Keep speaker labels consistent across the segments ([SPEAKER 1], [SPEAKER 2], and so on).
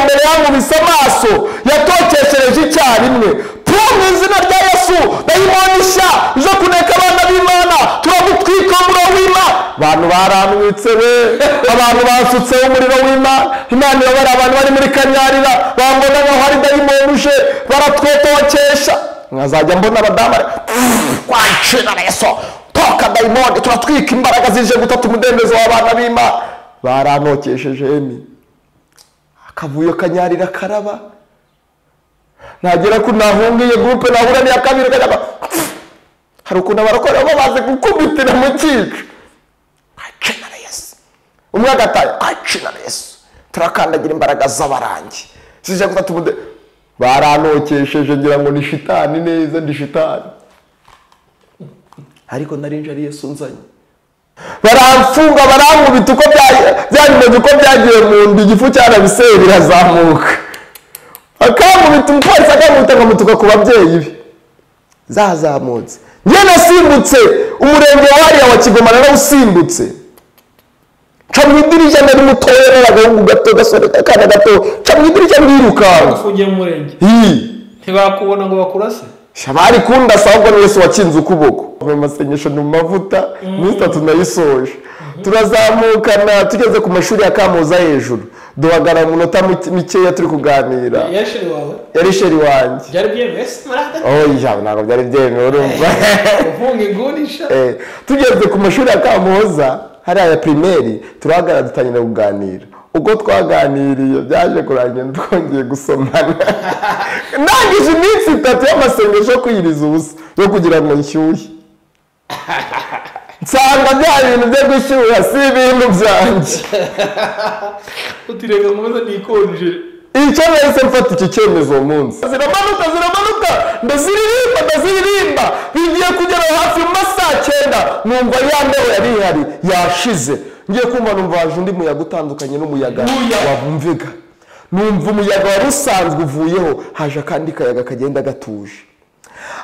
[SPEAKER 1] mbere yankubise amaso yatokeshereje icyarimwe mu izina rya Yesu dayimoni nshya ije kuneka abana b'Imana turagutwika umuriro w'Imana abantu baranwitse we abantu basutseho umuriro w'Imana Imana irabara abantu bari muri kanyarira bambona nkaho hari dayimoni uje baratwotokesha nkazajya mbona abadamu kwacira Yesu toka dayimoni turatwika imbaraga zije gutata umudendezo w'abana b'Imana baranokesheje akavuyo kanyarira karaba nagera ko nahungiye groupe nahura ni akabiri kajya hari ukuntu abarakora babaze gukubitira mu cyico acina Yesu umwe agataye acina Yesu turakandagira imbaraga z'abarangi zije gutata umude baranokesheje ngira ngo ni shitani neza ndi shitani ariko narinje ari Yesu nzanye baramfunga barankubita uko byanyuze uko byagiye mu ndi gifu cyarabiseye birazamuka akamubita umupolisi akamubita akamutuka ku babyeyi be zazamutse njye nasimbutse umurenge wariya wa Kigoma narawusimbutse ca mu idirishya nari mutoya n'agahungu gato gasore akana gato ca mu idirishya ndirukanka
[SPEAKER 2] ufugiye mu murenge ntibakubona ngo bakurase
[SPEAKER 1] shabari kunda ahubwo ni Yesu wakinze ukuboko mu masengesho ni mu mavuta minsi 3 nayisoje turazamukana tugeze ku mashuri ya Kamuza hejuru duhagara mu nota mikeya turi kuganira yari sheri wanjye
[SPEAKER 2] byari byemewe marada
[SPEAKER 1] ntabwo byari byemewe urumva
[SPEAKER 2] ufunga ingunisha
[SPEAKER 1] tugeze ku mashuri ya Kamuza hari aya primaire turahagara dutangira kuganira ubwo twaganiriye byaje kurangira twongeye gusomana nangije iminsi 3 y'amasengesho kwiriza ubusa yo kugira ngo nshyuhe nsanga bya bintu byo gushyuha si ibintu byanjye
[SPEAKER 2] utirega ngo nikonje
[SPEAKER 1] icyo nahise mfata iki cyemezo uwo munsi ziramanuka ndaziririmba bigiye kugera hafi mu masaha 9 numva ya mbeho yari ihari yashize ngiye kumva numva haje undi muyaga utandukanye n'umuyaga wavumviga numva umuyaga wari usanzwe uvuyeho haje akandi kayaga kagenda gatuje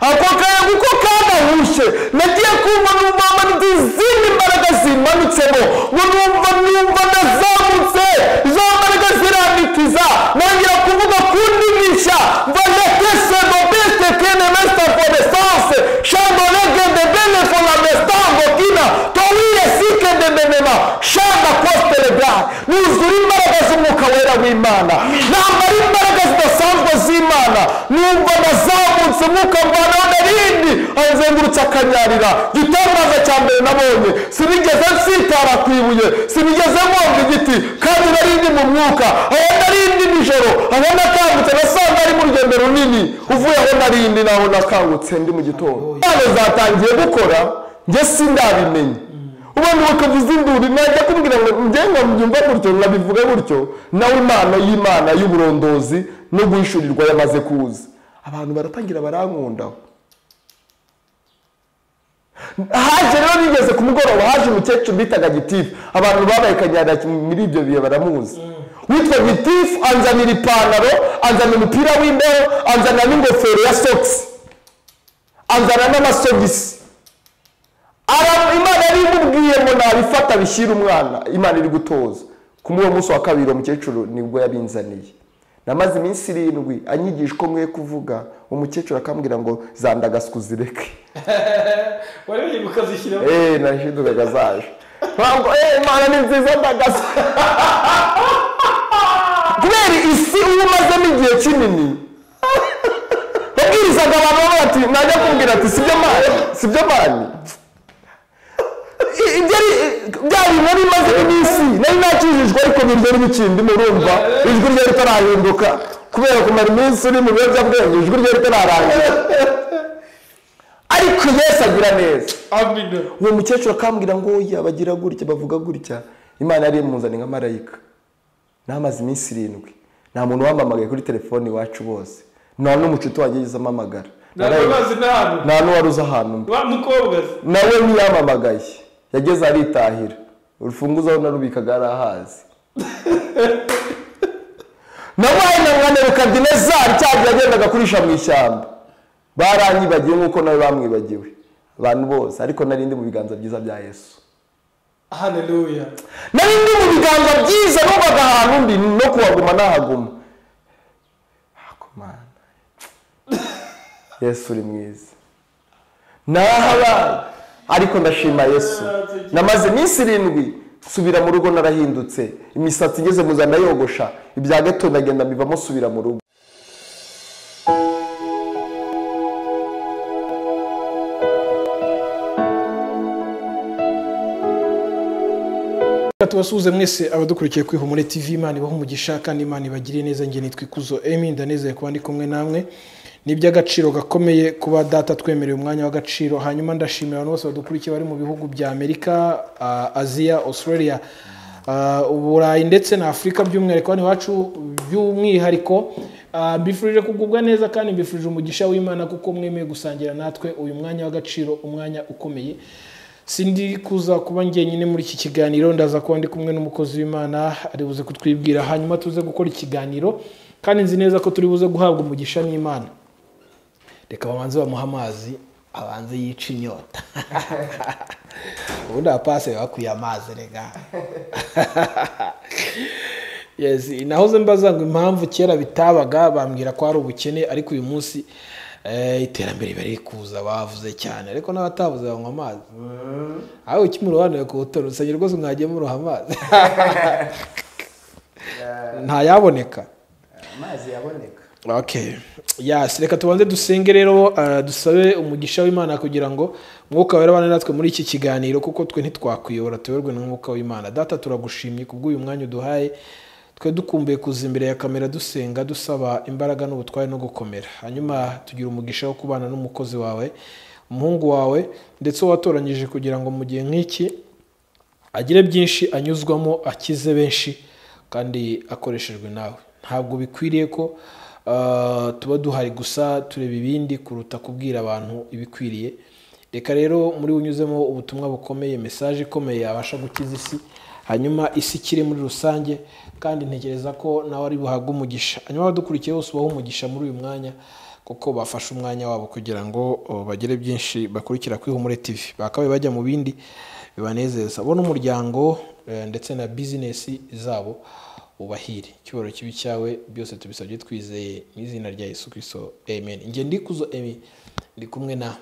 [SPEAKER 1] ako kayaga uko kadahushe nagiye kumva numva izindi imbaraga zimanutsemo numva nazamutse izo mbaraga zirandikiza nongera kuvuga kundi mishya mvanetese nobeste kene mesta podestance shandolege de bene fola mestango kina towiye sike de benema shanda kostelegra nuzura imbaraga z'umwuka wera w'Imana nambara imbaraga zidasanzwe z'Imana numva nazamutse mwuka mvanaho narindi anzengurutse akanyarira gitangaza cya mbere nabonye sinigeze nsitara ku ibuye sinigeze mwumva igiti kandi narindi mu mwuka aho narindi nijoro aho nakangutse nasanga ari mu rugendo runini uvuye aho narindi naho nakangutse ndi mu gitondo none zatangiye gukora njye sindabimenye ubundi bakavuza induru najya kumbwira ngo ngenga mbyumva gutyo nabivuga gutyo nawe impano y'Imana y'uburondozi no guhishurirwa yamaze kuza abantu baratangira barankundaho haje rero bigeze ku mugoroba haje umukecuru bitaga Gitifu abantu babaye kanyara muri ibyo biye baramuzi witwa Gitifu anzanira ipantaro anzanira umupira w'imbeho anzanira n'ingofero ya socks anzanira n'amasogisi Imana yari imubwiye ngo nabifata bishyira umwana Imana iri gutoza ku munsi wa kabiri umukecuru nibwo yabinzaniye namaze iminsi 7 anyigisha ko mwe kuvuga umukecuru akambwira ngo zandagasuku zireke
[SPEAKER 2] wari ukazishyira
[SPEAKER 1] nashidukaga zaje ntabwo Imana ni nziza ndagasa kubera isi umazemo igihe kinini babwirizaga abantu bati najya kumbwira ati sibyo mani byari muri maze iminsi nari nakijijwe ariko biryo n'ikindi murumva ijwi rye ritarahinduka kubera kumara iminsi uri mu biyobyabwenge ijwi rye ritararangira ariko Yesu agira neza
[SPEAKER 2] amina
[SPEAKER 1] uwo mukecuru akambwira ngo oya bagira gutya bavuga gutya Imana yari imuzanye nka marayika namaze iminsi 7 nta muntu wamamagaye kuri telefone iwacu bose nta n'umucuti wanjye yize amamagara nta n'uwari uza ahantu nawe ntiyamamagaye yageze aritahira urufunguzo aho narubikaga arahazi nabaye na Nebukadinezari cyagiye agendaga kurisha mu ishyamba baranyibagiye nkuko nawe bamwibagiwe abantu bose ariko narindi mu biganza byiza bya Yesu
[SPEAKER 2] haleluya
[SPEAKER 1] narindi mu biganza byiza n'ubaga ahantu ndi no kuwaguma nahaguma mana Yesu uri mwiza nahabaye ariko ndashima Yesu namaze iminsi 7 subira mu rugo narahindutse imisatsi ngeze muza ndayogosha ibya gato ndagenda bivamo subira mu rugo
[SPEAKER 2] tubasuhuze mwese abadukurikiye kuri Ihumure TV. Imana ibahe umugisha kandi Imana ibagiriye neza. Nge nitwa Ikuzo Emi, ndanezeye kuba ndi kumwe namwe. Ni iby'agaciro gakomeye kuba data twemereye umwanya w'agaciro. Hanyuma ndashimira abantu bose badukurikiye bari mu bihugu bya Amerika, Asia, Australia, Uburayi ndetse na Afurika by'umwihariko hano iwacu by'umwihariko. Mbifurije kugubwa neza kandi mbifurije umugisha w'Imana kuko mwemeye gusangira natwe uyu mwanya w'agaciro, umwanya ukomeye. Sindi kuza kuba njyenyine muri iki kiganiro, ndaza kuba ndi kumwe n'umukozi w'Imana ari buze kutwibwira, hanyuma tuze gukora ikiganiro kandi nzi neza ko turi buze guhabwa umugisha n'Imana. Reka bamanze bamuha amazi abanze yica inyota. Ubundi apase bakwiye amazi rega. Yes, nahoze mbaza ngo impamvu kera bitabaga bambwira ko ari ubukene, ariko uyu munsi iterambere bari kuza bavuze cyane, ariko n'abatavuze banywa amazi. Aho ikimurobanura ku butoro usanye rwose mwagiye muroha amazi. Nta yaboneka
[SPEAKER 1] amazi yaboneka.
[SPEAKER 2] Okay. Yes, reka tubanze dusenge rero, dusabe umugisha w'Imana kugira ngo mwuka wera bane natwe muri iki kiganiro, kuko twe ntitwakwiyobora tuyoborwe n'umwuka w'Imana. Data turagushimiye kubw'uyu mwanya uduhaye, twe dukumbuye kuza imbere ya kamera dusenga dusaba imbaraga n'ubutware no gukomera. Hanyuma tugira umugisha wo kubana n'umukozi wawe, umuhungu wawe, ndetse watoranyije kugira ngo mu gihe nk'iki agire byinshi anyuzwamo, akize benshi kandi akoreshejwe nawe. Ntabwo bikwiriye ko tuba duhari gusa tureba ibindi kuruta kubwira abantu ibikwiriye. Reka rero muri unyuzemo ubutumwa bukomeye, message ikomeye abasha gukiza isi, hanyuma isi kire muri rusange, kandi ntekereza ko nawe ari buhabwe umugisha. Hanyuma abadukurikiye bose baho umugisha muri uyu mwanya, kuko bafashe umwanya wabo kugira ngo bagire byinshi bakurikira kuri Ihumure TV, bakabaye bajya mu bindi bibanezeza bo n'umuryango ndetse na business zabo. Ubahire cyubaro kibi cyawe byose tubisabye twizeye mu izina rya Yesu Kristo, amen. Nge ndi Kuzo Emi, ndi kumwe na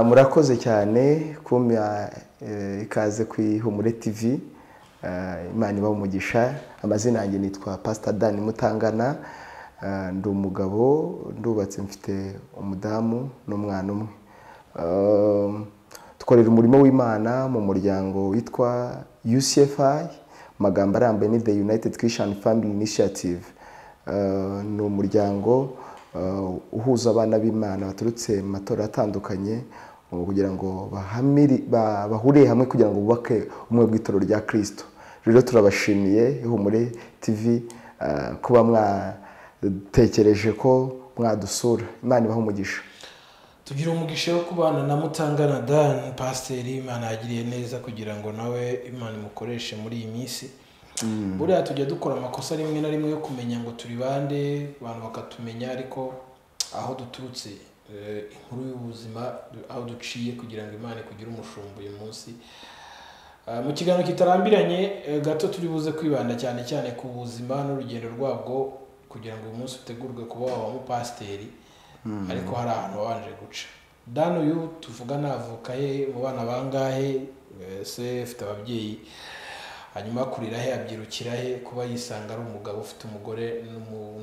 [SPEAKER 1] murakoze cyane kumya ikaze ku Ihumure TV. Imana ibahe umugisha. Amazina yanjye nitwa Pastor Dan Mutangana, ndi umugabo, ndubatse, mfite umudamu n'umwana umwe. Dukorera umurimo w'Imana mu muryango witwa UCFI, magambo arambuye ni The United Christian Family Initiative. Ni umuryango uhuza abana b'Imana baturutse mu matorero atandukanye kugira ngo bahuriye hamwe kugira ngo bubake umwe bw'itoro rya Kristo. Rero turabashimiye Ihumure TV kuba mwatekereje ko mwadusura. Imana ibahe umugisha.
[SPEAKER 2] Tugira umugisha wo kubana na Mutangana Dan Pastor. Imana yagiriye neza kugira ngo nawe Imana imukoreshe muri iyi minsi. Buriya tujya dukora amakosa rimwe na rimwe yo kumenya ngo turi bande, abantu bakatumenya, ariko aho duturutse inkuru y'ubuzima aho duciye kugira ngo Imana ikugire umushumba uyu munsi. Mu kiganiro kitarambiranye gato turi buze kwibanda cyane cyane ku buzima n'urugendo rwabwo, kugira ngo uyu munsi utegurwe kuba waba umupasiteri. Ariko hari ahantu wabanje guca. Dan uyu tuvuga navuka he, mu bana bangahe, se afite ababyeyi, hanyuma kurira he, abyirukira he, kuba yisanga ari umugabo ufite umugore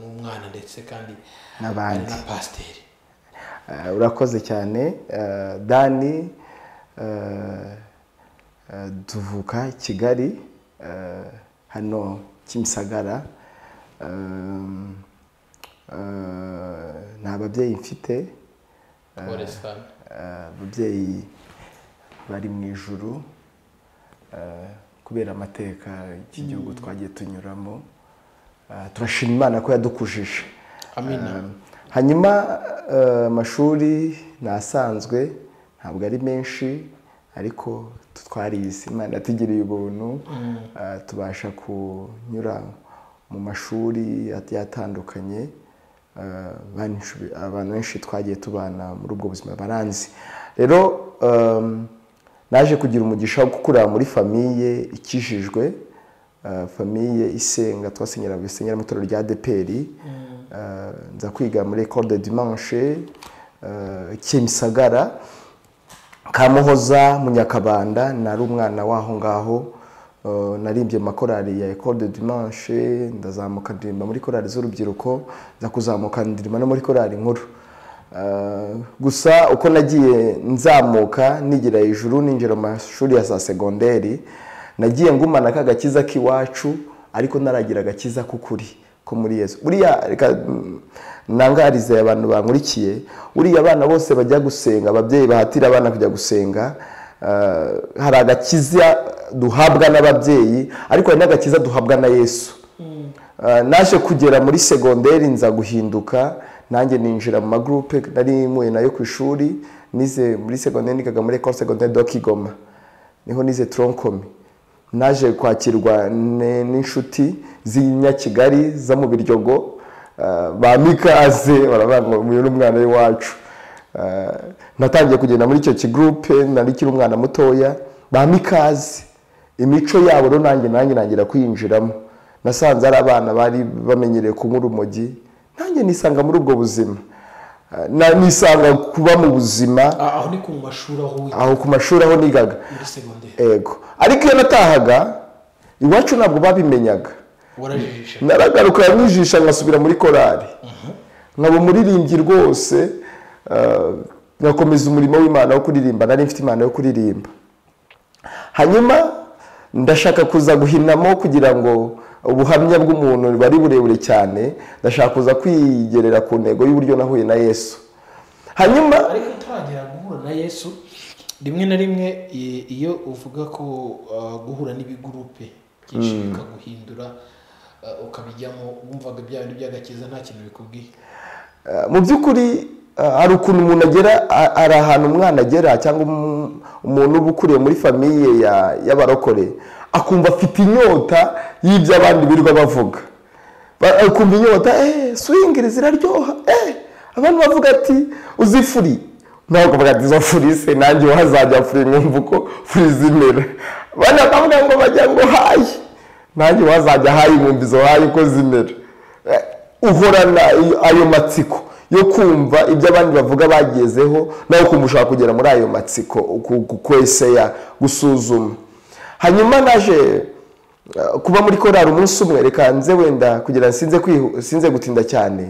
[SPEAKER 2] n'umwana ndetse kandi
[SPEAKER 1] n'abandi
[SPEAKER 2] na pasiteri.
[SPEAKER 1] Urakoze cyane. Dani tuvuka i Kigali, hano Kimisagara. Nta babyeyi mfite, ababyeyi bari mu ijuru kubera amateka y'igihugu twagiye tunyuramo. Turashima Imana ko yadukujije.
[SPEAKER 2] Amina.
[SPEAKER 1] Hanyuma amashuri nasanzwe ntabwo ari menshi, ariko twarize. Imana yatugiriye ubuntu, tubasha kunyura mu mashuri atandukanye. Abantu benshi twagiye tubana muri ubwo buzima baranzi. Rero naje kugira umugisha wo gukurira muri famiye ikijijwe, famiye isenga, twasenyera mu itorero rya ADEPR. nza kwiga muri École de Dimanche Kimisagara Kamuhoza mu Nyakabanda. Nari umwana waho ngaho, narimbye makorali ya École de Dimanche, ndazamuka ndirimba muri korali z'urubyiruko, nza kuzamuka ndirimba no muri korali nkuru. Gusa uko nagiye nzamuka nigira hejuru ninjira mu mashuri ya za segonderi, nagiye ngumana kagakiza k'iwacu ariko naragira agakiza k'ukuri ko muri Yesu. Buriya reka nangarize abantu bankurikiye, buriya abana bose bajya gusenga, ababyeyi bahatira abana kujya gusenga, hari agakiza duhabwa n'ababyeyi ariko hari n'agakiza duhabwa na Yesu. Naje kugera muri segonderi nza guhinduka, nanjye ninjira mu magroupe nari muye nayo ku ishuri. Nize muri segonderi nikaga muri École Secondaire de Kigoma, niho nize troncomi. Naje kwakirwa n'inshuti z'Inyakigali za mu Biryogo, ba Mikaze baravuga uyu n'umwana w'iwacu. Natangiye kugenda muri icyo kigroupe, nari kiri umwana mutoya. Ba Mikaze imico yabo ro nanjye nangira kwinjiramo. Nasanze ari abana bari bamenyereye kunywa urumogi, nanjye nisanga muri ubwo buzima. Nisanga kuba mu buzima
[SPEAKER 2] aho ni ku mashuri
[SPEAKER 1] aho ku mashuri aho nigaga
[SPEAKER 2] muri segonderi.
[SPEAKER 1] Ego, ariko iyo natahaga iwacu ntabwo babimenyaga.
[SPEAKER 2] Warajijisha?
[SPEAKER 1] Naragaruka nijisha ngasubira muri korali, nkaba umuririmbyi rwose, ngakomeza umurimo w'Imana wo kuririmba. Nari mfite Imana yo kuririmba. Hanyuma ndashaka kuza guhinamo kugira ngo ubuhamya bw'umuntu bari burebure cyane, ndashaka kuza kwigerera ku ntego y'uburyo nahuye na Yesu. Hanyuma
[SPEAKER 2] ariko utagera guhura na Yesu, rimwe na rimwe iyo uvuga ko guhura n'ibigurupe byinshi bikaguhindura ukabijyamo, wumvaga bya bintu by'agakiza nta kintu bikubwiye?
[SPEAKER 1] Mu by'ukuri hari ukuntu umuntu agera, ari ahantu umwana agera cyangwa umuntu uba ukuriye muri famiye y'abarokore, akumva afite inyota y'ibyo abandi birirwa bavuga. Akumva inyota, swingiri ziraryoha, abantu bavuga ati uzi furi, ntabwo bavuga ati izo furi se nanjye wahazajya furi mwumva uko furi zimera. Bana bakavuga ngo bajya ngo hayi, nanjye wahazajya hayi mwumva izo hayi uko zimera. Uhorana ayo matsiko yo kumva ibyo abandi bavuga bagezeho, nawe ukumva ushaka kugera muri ayo matsiko, kukweseya, gusuzuma. Hanyuma naje kuba muri korali umunsi umwe, reka nze wenda kugira sinze gutinda cyane.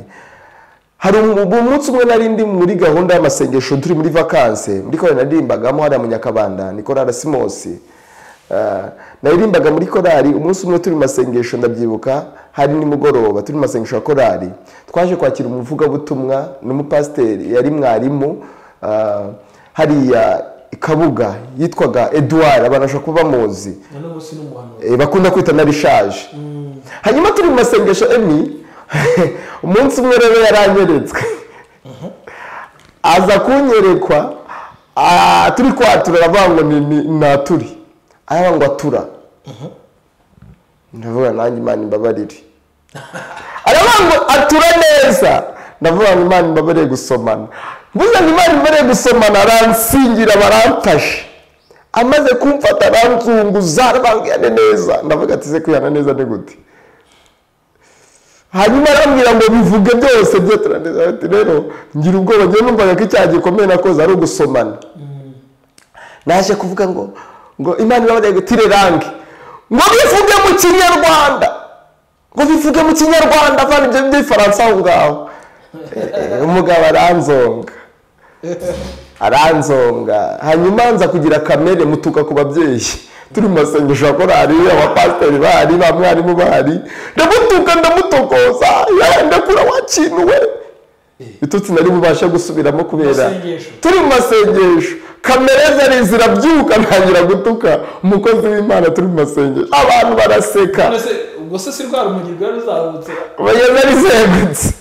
[SPEAKER 1] Hari umunsi umwe nari ndi muri gahunda y'amasengesho, turi muri vacances, muri korali naririmbagamo hariya mu Nyakabanda, ni korali Simosi. Naririmbaga muri korali umunsi umwe turi mu masengesho, ndabyibuka hari nimugoroba turi mu masengesho ya korali, twaje kwakira umuvugabutumwa n'umupasiteri yari mwarimu hariya Kabuga yitwaga Edouard, abanasha kuba muzi, bakunda kwita narishaje. Hanyuma turi mu masengesho umunsi umwe rero yaranyeretswe, aza kunyerekwa, turi kwatura aravuga ngo ni naturi, aravuga ngo atura. Ndavuga nanjye Imana imbabarire. Aravuga ngo atura neza, ndavuga ngo Imana imbabarire gusomana. Mvuze ngo Imana imbabarire gusomana, aransingira baramfashe, amaze kumfata aranzunguza arababwira neza. Ndavuga ati se kwihana neza ni gute? Hanyuma arambwira ngo bivuge byose byo turaneza. Ati rero ngira ubwoba, ngiye numvaga ko icyaha gikomeye nakoze ari ugusomana. Naje kuvuga ngo Imana imbabarire gutire range, ngo bivuge mu Kinyarwanda, ngo bivuge mu Kinyarwanda, avana ibyo by'ifaransa aho ngaho. Umugabo aranzonga. Hanyuma nza kugira kamere mutuka ku babyeyi, turi mu masengesho ya korali, abapasiteri bahari, ba mwarimu bahari, ndamutuka ndamutokoza, ndakura wakinuwe. Bitutsi nari bubasha gusubiramo kubera turi mu masengesho. Kamere zari zirabyuka, ntangira gutuka umukozi w'Imana turi mu masengesho, abantu baraseka.
[SPEAKER 2] Ubwo se si rwa rumogi rwari ruzahutse?
[SPEAKER 1] Zari zegutse.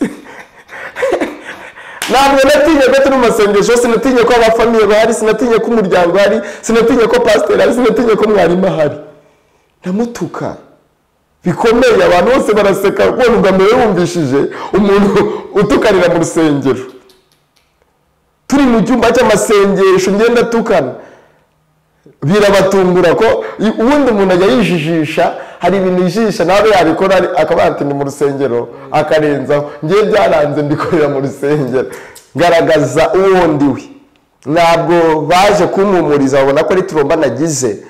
[SPEAKER 1] Ntabwo natinye ko turi mu masengesho, sinatinye ko abafamiye bahari, sinatinye ko umuryango hari, sinatinye ko pasiteri hari, sinatinye ko mwarimu ahari. Ndamutuka bikomeye, abantu bose baraseka, kubona ubwa mbere wumvishije umuntu utukanira mu rusengero. Turi mu cyumba cy'amasengesho ngenda tukana, birabatungura ko ubundi umuntu ajya yijijisha hari ibintu ijisha nawe yabikora akaba ati ni mu rusengero akarenzaho, ngiye byaranze mbikorera mu rusengero, garagaza uwo ndiwe. Ntabwo baje kumpumuriza babona ko ari turomba nagize.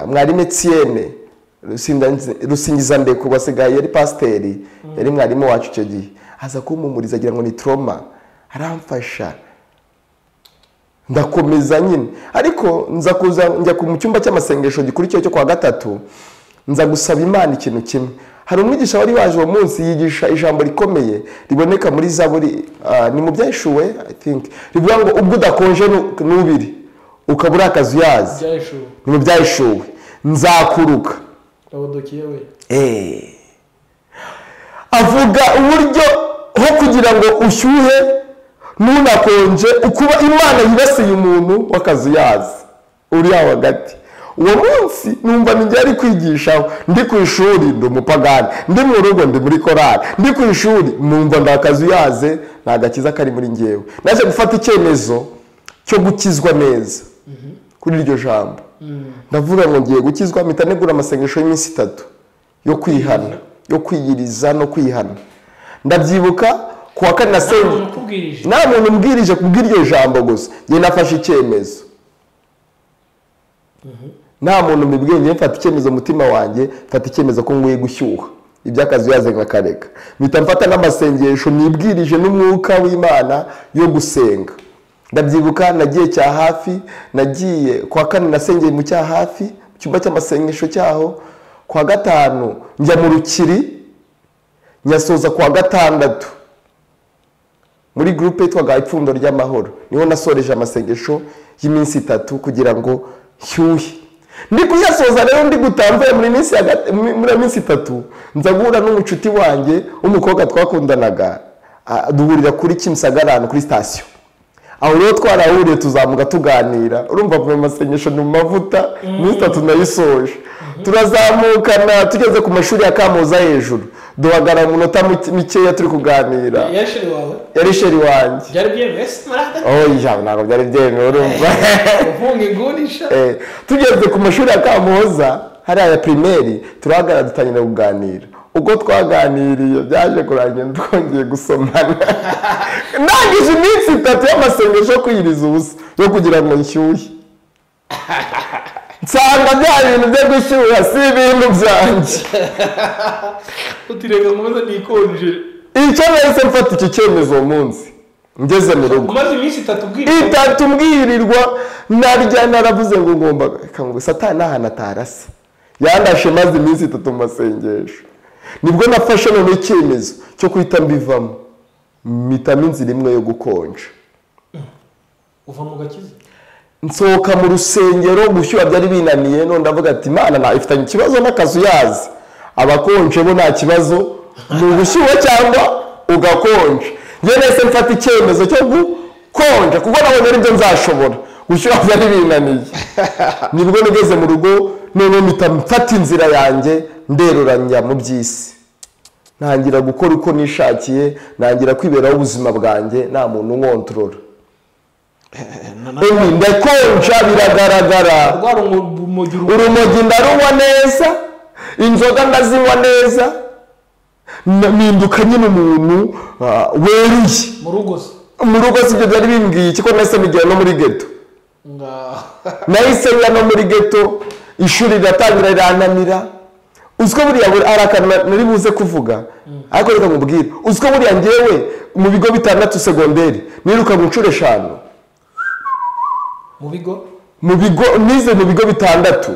[SPEAKER 1] Mwarimu Etienne Rusingiza Ndeko wasigaye yari pasiteri, yari mwarimu wacu icyo gihe, aza kumpumuriza agira ngo ni trauma, aramfasha ndakomeza nyine. Ariko nza kuza njya mu cyumba cy'amasengesho gikurikiye cyo kwa gatatu, nza gusaba Imana ikintu kimwe. Hari umwigisha wari waje uwo munsi yigisha ijambo rikomeye riboneka muri Zaburi, ni mu Byahishuwe I think, rivuga ngo ubwo udakonje n'ubiri ukabura akazi yazi, ni mu Byahishuwe, nzakuruka. Avuga uburyo ho kugira ngo ushyuhe nunakonje, ukuba Imana yibasiye umuntu w'akazi yazi uri aho hagati. Uwo munsi numva ninjye ari kwigishaho, ndi ku ishuri ndi umupagani, ndi mu rugo ndi muri korali, ndi ku ishuri numva ndakazi yaze, nta gakiza kari muri njyewe. Naje gufata icyemezo cyo gukizwa neza kuri iryo jambo. Ndavuga ngo ngiye gukizwa, mpita negura amasengesho y'iminsi 3 yo kwihana, yo kwiyiriza no kwihana. Ndabyibuka kuwa kane nasenga, nta muntu umbwirije kubw'iryo jambo gusa, ngiye nafashe icyemezo. Nta muntu mbibwiye, ngiye mfata icyemezo mutima wanjye, mfata icyemezo ko nguye gushyuha iby'akazi yaze ngakareka. Mpita mfata n'amasengesho nibwirije n'umwuka w'Imana yo gusenga. Ndabyibuka nagiye cya hafi, nagiye kwa kane nasengeye mu cya hafi cyumba cy'amasengesho cyaho, kwa gatanu njya mu Rukiri, nyasoza kwa gatandatu muri groupe yitwaga Ipfundo ry'Amahoro, niho nasoreje amasengesho y'iminsi 3 kugira ngo hyuhi. Ndi kuyasoza rero ndi gutamvira muri minsi 3, nza guhura n'umucuti wanjye umukobwa twakundanaga, duhurira kuri Kimsagarano kuri station. Aho rero twarahuriye tuzamuka tuganira, urumva mu masengesho ni mu mavuta, minsi 3 nayisoje. Turazamukana tugeze ku mashuri ya Kamuza hejuru, duhagara mu nota mikeya turi kuganira.
[SPEAKER 2] Yasheri wawe?
[SPEAKER 1] Yari sheri wanjye.
[SPEAKER 2] Byari byemewe se marada?
[SPEAKER 1] Oya, ntabwo byari byemewe urumva.
[SPEAKER 2] Ufunga ingunisha.
[SPEAKER 1] Tugeze ku mashuri ya Kamuza hari aya primaire, turahagara dutangira kuganira. Ubwo twaganiriye byaje kurangira twongeye gusomana. Nangije iminsi 3 y'amasengesho yo kwiyiriza ubusa yo kugira ngo nshyuhe. Nsanga bya bintu byo gushyuha si ibintu byanjye.
[SPEAKER 2] Utirega ngo nikonje.
[SPEAKER 1] Icyo nahise mfata iki cyemezo uwo munsi ngeze mu rugo.
[SPEAKER 2] Umaze iminsi 3
[SPEAKER 1] mbwirirwa, narya naravuze ngo ngomba ngo Satani ahana atarase. Yandashe maze iminsi 3 mu masengesho. Nibwo nafashe none icyemezo cyo kwita mbivamo, mpitamo inzira imwe yo gukonja.
[SPEAKER 2] Uva mu gakiza?
[SPEAKER 1] Nsohoka mu rusengero, gushyuha byari binaniye, none ndavuga ati Imana na ifitanye ikibazo n'akazu yazi. Abakonje bo nta kibazo, mu gushyuha cyangwa ugakonje. Njye nese mfata icyemezo cyo gukonja kuko nabonye ari byo nzashobora. Gushyuha byari binaniye. Nibwo nigeze mu rugo, none mpita mfata inzira yanjye nderuranya mu by'isi. Ntangira gukora uko nishakiye, ntangira kwiberaho ubuzima bwanjye, nta muntu unkontorora. Ndakonja biragaragara, urumogi ndarunywa neza, inzoga ndazinywa neza, mpinduka nyine umuntu weruye. Mu rugo si ibyo byari bimbwiye, kuko nahise migera no muri ghetto. Nahise njya no muri ghetto, ishuri riratangira rirananira. Uziko buriya arakana nari buze kuvuga, ariko reka nkubwire, uziko buriya ngewe mu bigo 6 segonderi niruka mu ncuro 5. Mu bigo nize mu bigo 6.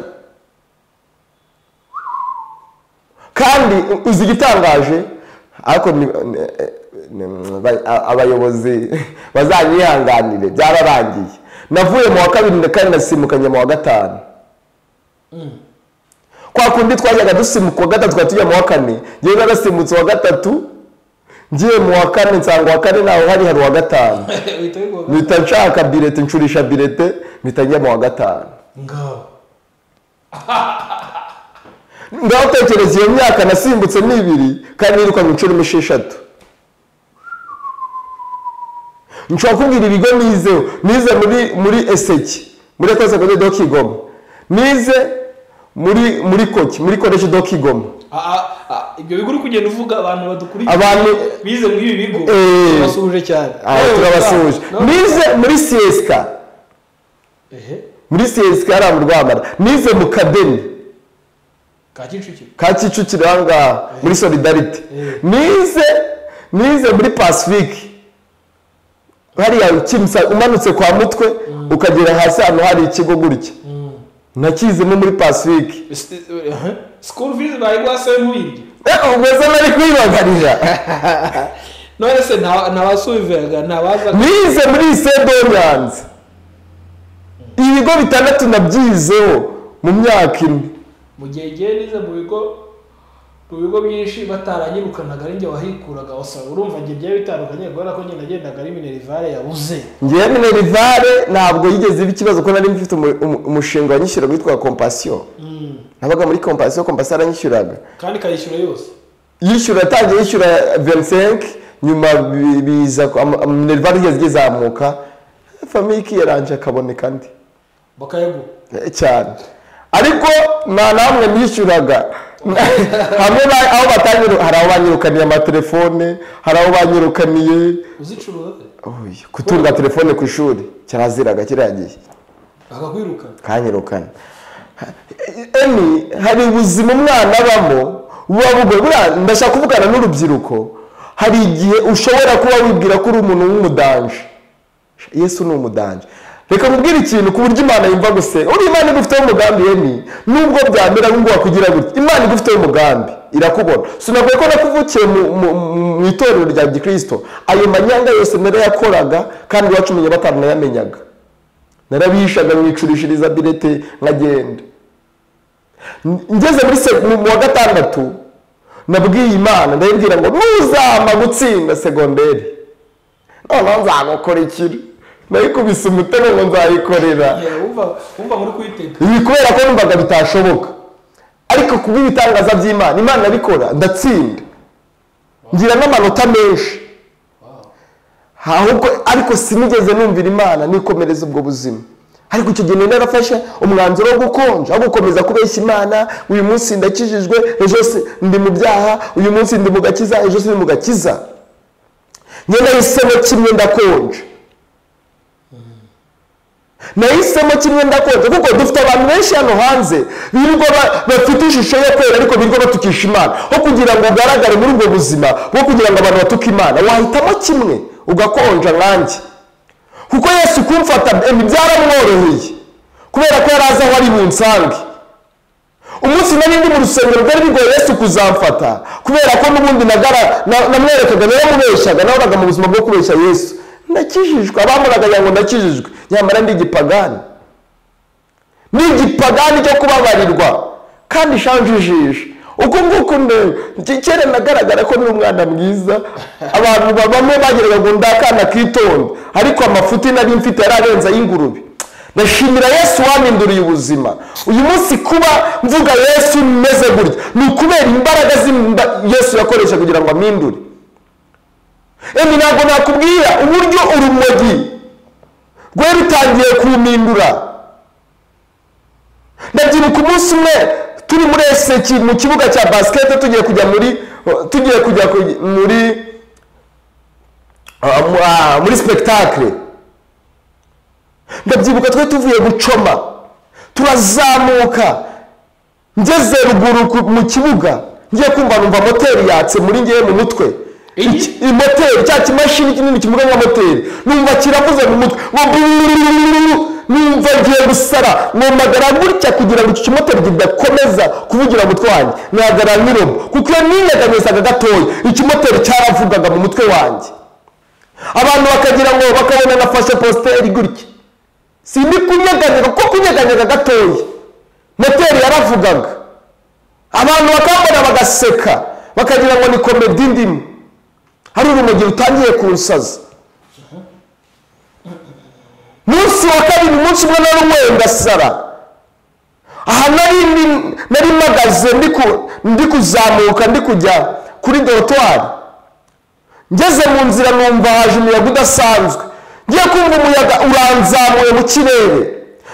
[SPEAKER 1] Kandi uzi gitangaje, ariko abayobozi bazanyihanganire, byararangiye. Navuye mu wa 2 kandi nasimukanye mu wa 5. Kwa kundi twajyaga dusimuka wa 3 twatujya mu wa 4, ngiye narasimutse wa 3, ngiye mu wa 4 nsanga wa 4 naho hari wa 5. Mpita nshaka bilete, ncurisha bilete, mpita njya mu wa 5. Ngaho tekereza iyo myaka nasimbutse ni 2 kandi niruka mu ncuro 6. Nshobora kubwira ibigo nize muri Eseki, muri Kose Kode do Kigoma. Nize muri koki muri college do Kigoma.
[SPEAKER 2] Ibyo bigo uri kugenda uvuga abantu badukurikiye
[SPEAKER 1] abantu
[SPEAKER 2] bize muri ibi bigo basuje cyane.
[SPEAKER 1] Turabasuje. Nize muri CSK. Muri CSK ara mu Rwanda. Nize mu Kadeni. Ka Kicukiro hanga muri Solidarity. Nize muri Pacific. Hariya ukimsa umanutse kwa Mutwe ukagera hasi hano hari ikigo gutya. Nakizemo muri Pacific.
[SPEAKER 2] School fees bayigwase ntuyirye.
[SPEAKER 1] Ubeze nari kwibagarira.
[SPEAKER 2] None se nabasuvega nabaza.
[SPEAKER 1] Nize muri Sedo Nyanza. Ibigo bitandatu nabyizeho mu myaka ine.
[SPEAKER 2] Mu gihe nize mu bigo byinshi bataranyirukanaga ari njye wahikuraga wasa urumva ngiye bya bitandukanye gora ko nyine nagendaga ari Minerivare yabuze.
[SPEAKER 1] Ngiye Minerivare ntabwo yigeze ikibazo ko nari mfite umushinga wanyishyura witwa Compassion. Nabaga muri Compassion aranyishyuraga.
[SPEAKER 2] Kandi kayishyura yose.
[SPEAKER 1] Yishyura atangiye yishyura 25 nyuma biza Minerivare izamuka famille yaranje akaboneka ndi.
[SPEAKER 2] Bakayagu.
[SPEAKER 1] Cyane. Ariko namwe nishyuraga hamwe aho batangira hari aho banyirukaniye amatelefone hari aho banyirukaniye
[SPEAKER 2] uzicuruza
[SPEAKER 1] kutunga telefone ku ishuri cyaraziraga kiragiye
[SPEAKER 2] akakwirukana
[SPEAKER 1] kanyirukana hari ubuzima umwana abamo buba ndashaka kuvugana n'urubyiruko hari igihe ushobora kuba wibwira ko uri umuntu w'umudanje Yesu ni umudanje reka mubwire ikintu ku buryo Imana yumva guse uri Imana igufiteho umugambi nubwo byamera ngo wakugira gutya Imana igufiteho umugambi irakubona sinavuye ko nakuvukiye mu itorero rya Gikristo ayo manyanga yose narayakoraga kandi wacumenye batanayamenyaga narabishaga mwicurishiriza bilete nkagenda ngeze muri wa gatandatu nabwiye Imana ndayibwira ngo ntuzama gutsinda segonderi none nzagukora ikiri nayikubise umutego ngo nzayikorera
[SPEAKER 2] umva muri kwitega
[SPEAKER 1] ibi kubera ko numvaga bitashoboka ariko kubw'ibitangaza by'Imana Imana nabikora ndatsinda ngira n'amanota menshi ahubwo ariko sinigeze numvira Imana nikomereza ubwo buzima ariko icyo gihe narafashe umwanzuro wo gukonja wo gukomeza kubeshya Imana uyu munsi ndakijijwe ejo ndi mu byaha uyu munsi ndi mu gakiza ejo ndi mu gakiza nyine nahisemo kimwe ndakonja nahisemo kimwe ndakonja kuko dufite abantu benshi hano hanze birirwa bafite ishusho yo kwera ariko birirwa batukisha Imana aho kugira ngo ugaragare muri ubwo buzima bwo kugira ngo abantu batuke Imana wahitamo kimwe ugakonja nkanjye kuko Yesu kumfata byaramworoheye kubera ko yari azi aho ari bunsange umunsi nari ndi mu rusengero byari bigoye Yesu kuzamfata kubera ko n'ubundi namwerekaga naramubeshyaga nahoraga mu buzima bwo kubeshya Yesu nakijijwe abamuraga ngo nakijijwe nyamara ndi igipagani cyo kubabarirwa kandi shanjijisha uko nguko kera nagaragara ko ndi umwana mwiza abantu bamwe bageraga ngo ndakana kitonda ariko amafuti nari mfite yararenza y'ingurube ndashimira Yesu waminduriye ubuzima uyu munsi kuba mvuga Yesu meze gutya ni ukubera imbaraga Yesu yakoresha kugira ngo amindure ntabwo nakubwira uburyo urumogi rwe rutangiye kumindura ndabyibuka umunsi umwe turi muri eseki mu kibuga cya basket tugiye kujya muri spectacle ndabyibuka twe tuvuye gucoma turazamuka ngeze ruguru mu kibuga ngiye kumva numva moteri yatse muri ngiye mu mutwe moteri cya kimashini kinini kivuga nka moteri numva kiravuze mu mutwe numva ngiye gusara nomagara gutya kugira ngo iki moteri kidakomeza kuvugira mu mutwe wanjye nagara nirobo kuko iyo ninyeganyezaga gatoya iki moteri cyaravugaga mu mutwe wanjye abantu bakagira ngo bakabona nafashe posteri gutya sindi kunyeganyega kuko kunyeganyega gatoya moteri yaravugaga abantu bakambona bagaseka bakagira ngo ni komedi ndimo hari urumogi rutangiye kunsaza munsi wa kabiri umunsi umwe nari ndasara aha nari magaze ndi kuzamuka ndi kujya kuri dorotwari ngeze mu nzira numva haje umuyaga udasanzwe ngiye kumva umuyaga uranzamuye mu kirere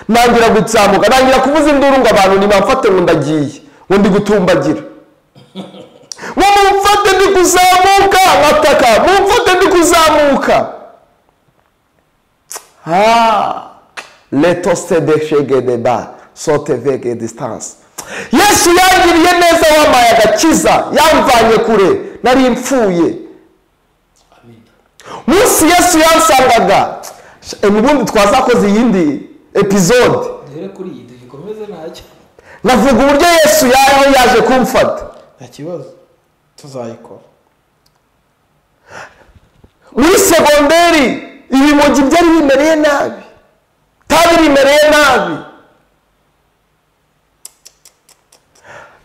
[SPEAKER 1] nangira gutsamuka, nangira kuvuza induru ngo abantu nimamfate ngo ndagiye, ngo ndi gutumbagira. Ngo mumfate ndi kuzamuka, ngataka mumfate ndi kuzamuka. Letose de shege de ba sote vege distance. Yesu yangiriye neza, wampaye agakiza, yamvanye kure, nari mfuye. Munsi Yesu yansangaga, ubundi twazakoze iyindi episode.
[SPEAKER 2] Dere kuri iyi dukomeze ntacyo.
[SPEAKER 1] Navuga uburyo Yesu yaje kumfata.
[SPEAKER 2] Nta kibazo. Tuzayikora.
[SPEAKER 1] Muri segonderi ibimogi byari bimereye nabi. Tabi bimereye nabi.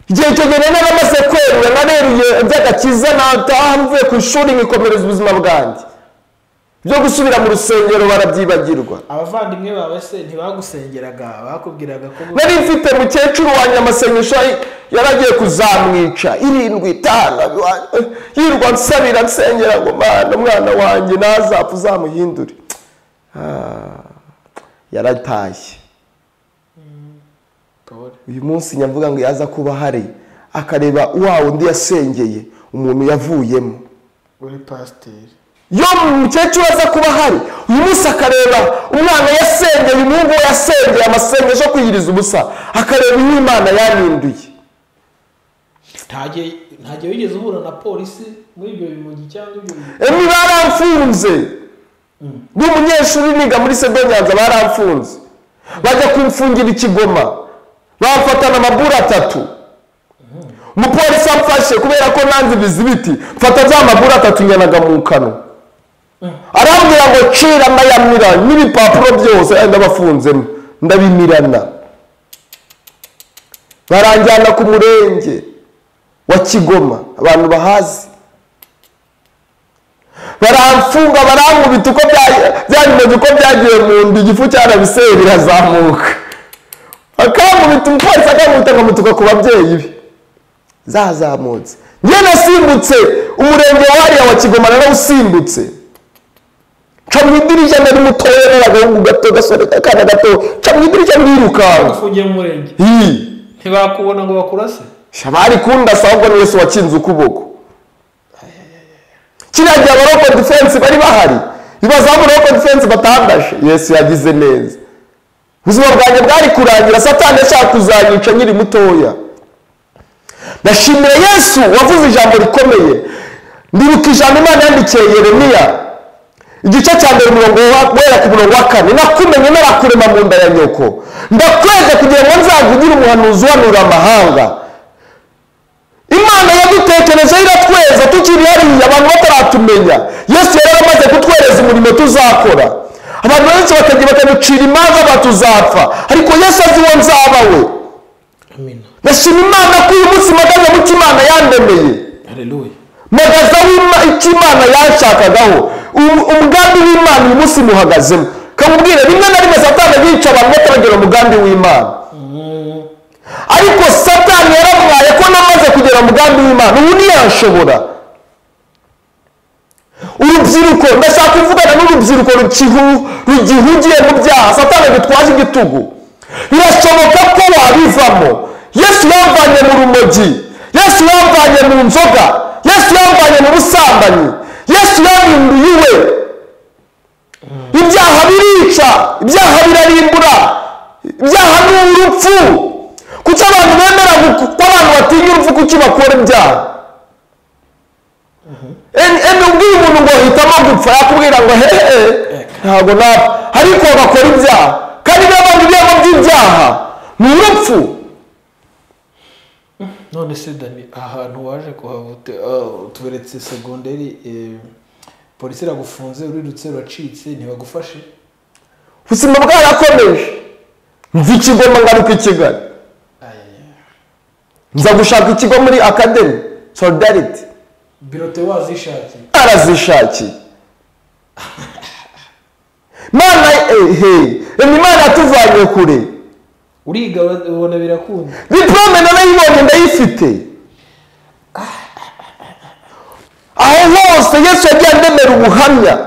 [SPEAKER 1] Igihe cyo gene n'amaze kwerura nareruye by'agakiza natamvuye ku ishuri ngikomereza ubuzima bwanjye. Byo gusubira mu rusengero barabyibagirwa.
[SPEAKER 2] Abavandimwe bawe se ntibagusengeraga, bakubwiraga ko
[SPEAKER 1] nari mfite mukecuru wanjye amasengesho yaragiye kuzamwica 7-5 yirwa nsabira nsengera ngo Mana umwana wanjye nazapfa uzamuhindure. Yaratashye. Uyu munsi nyavuga ngo yaza kuba hari akareba wa undi yasengeye umuntu yavuyemo.
[SPEAKER 2] uri pasiteri.
[SPEAKER 1] Yo mukecuru aza kuba hari uyu munsi akareba umwana yasengeye, umuhungu yasengeye amasengesho kwiyiriza ubusa, akareba Imana yaninduye.
[SPEAKER 2] Ntagiye wigeze uhura na polisi muri ibyo bimogi cyangwa ibyo
[SPEAKER 1] Emi baramfunze. Umunyeshuri niga muri Sedo Nyanza baramfunze. Bajya kumfungira Ikigoma. Bafatana amabura 3. Umupolisi amfashe kubera ko nanze bizibiti. Mfata za mabura 3 nyanaga mu kano. Arambwira ngo cira amayamira n'ibipapuro byose ndabafunzemo. Ndabimirana. Baranjyana ku murenge wa Kigoma, abantu bahazi. Baramfunga barankubita uko byanyuze uko byagiye mu ndi gifu cyarabiseye birazamuka. Akankubita umupolisi akankubita ngamutuka ku babyeyi be. Zazamutse. Njye nasimbutse umurenge wariya wa Kigoma narawusimbutse. Ca mu idirishya nari mutoya n'agahungu gato gasore kakana gato. Ca mu idirishya ndiruka.
[SPEAKER 2] Ufungiye mu murenge. Ntibakubona ngo bakurase.
[SPEAKER 1] Shabari kunda sahubwo ni Yesu wakinze ukuboko. Kiragiye abaroko defense bari bahari. Ibaza abaroko defense batandashe. Yesu yagize neza. Ubuzima bwanjye bwari kurangira, Satani ashaka kuzanyica nyiri mutoya. Ndashimira Yesu wavuze ijambo rikomeye. Ndibuka ijambo Imana yandikiye Yeremiya igice cya 1 guhera ku 4. Nakumenye narakurema mu nda ya nyoko. Ndakweze kugira ngo nzavugire umuhanuzi wanura amahanga. Imana yadutekereje iratweza tukiri hariya abantu bataratumenya. Yesu yaramaze kutwereza umurimo tuzakora. Abantu benshi bakaducira imanza batuzapfa, ariko Yesu azi uwo nzaba we.
[SPEAKER 2] Amina.
[SPEAKER 1] Ndashima Imana ko uyu munsi magaze mu cy'Imana yandemeye.
[SPEAKER 2] Haleluya.
[SPEAKER 1] Magaza w'Imana yanshakagaho. Umugambi w'Imana uyu munsi muhagazemo. Kamubwire rimwe na rimwe Satani yica abantu bataragera umugambi w'Imana. Ariko Satani yaramwaye ko namaze kugera umugambi w'Imana, ubu ntiyashobora. Urubyiruko ndashaka kuvugana n'urubyiruko rugihugiye mu byaha Satani gutwaje igitugu. Birashoboka ko wabivamo. Yesu yamvanye mu rumogi, Yesu yamvanye mu nzoga, Yesu yamvanye mu busambanyi, Yesu yaminduye iwe. Ibyaha birica, ibyaha birarimbura, ibyaha ni urupfu. Kuki abantu bemera ko abantu batinya urupfu kuki bakora ibyaha? Ubwiye umuntu ngo hitamo gupfa yakubwira ngo ntabwo napfa, ariko bagakora ibyaha kandi n'abandi ibyaha by'ibyaha ni urupfu.
[SPEAKER 2] None se Dani, ahantu waje kuhavute tuberetse segonderi, polisi iragufunze urirutse uracitse ntibagufashe?
[SPEAKER 1] Ubuzima bwarakomeje. Mva Ikigoma ngaruka i Kigali. Nza gushaka ikigo muri Academy Solidarity.
[SPEAKER 2] Birote wazishakiye?
[SPEAKER 1] Arazishakiye. Mana Imana atuvanye kure.
[SPEAKER 2] Uriga ubona birakunda.
[SPEAKER 1] Diplome narayibonye ndayifite. Aho hose Yesu yagiye andemera ubuhamya.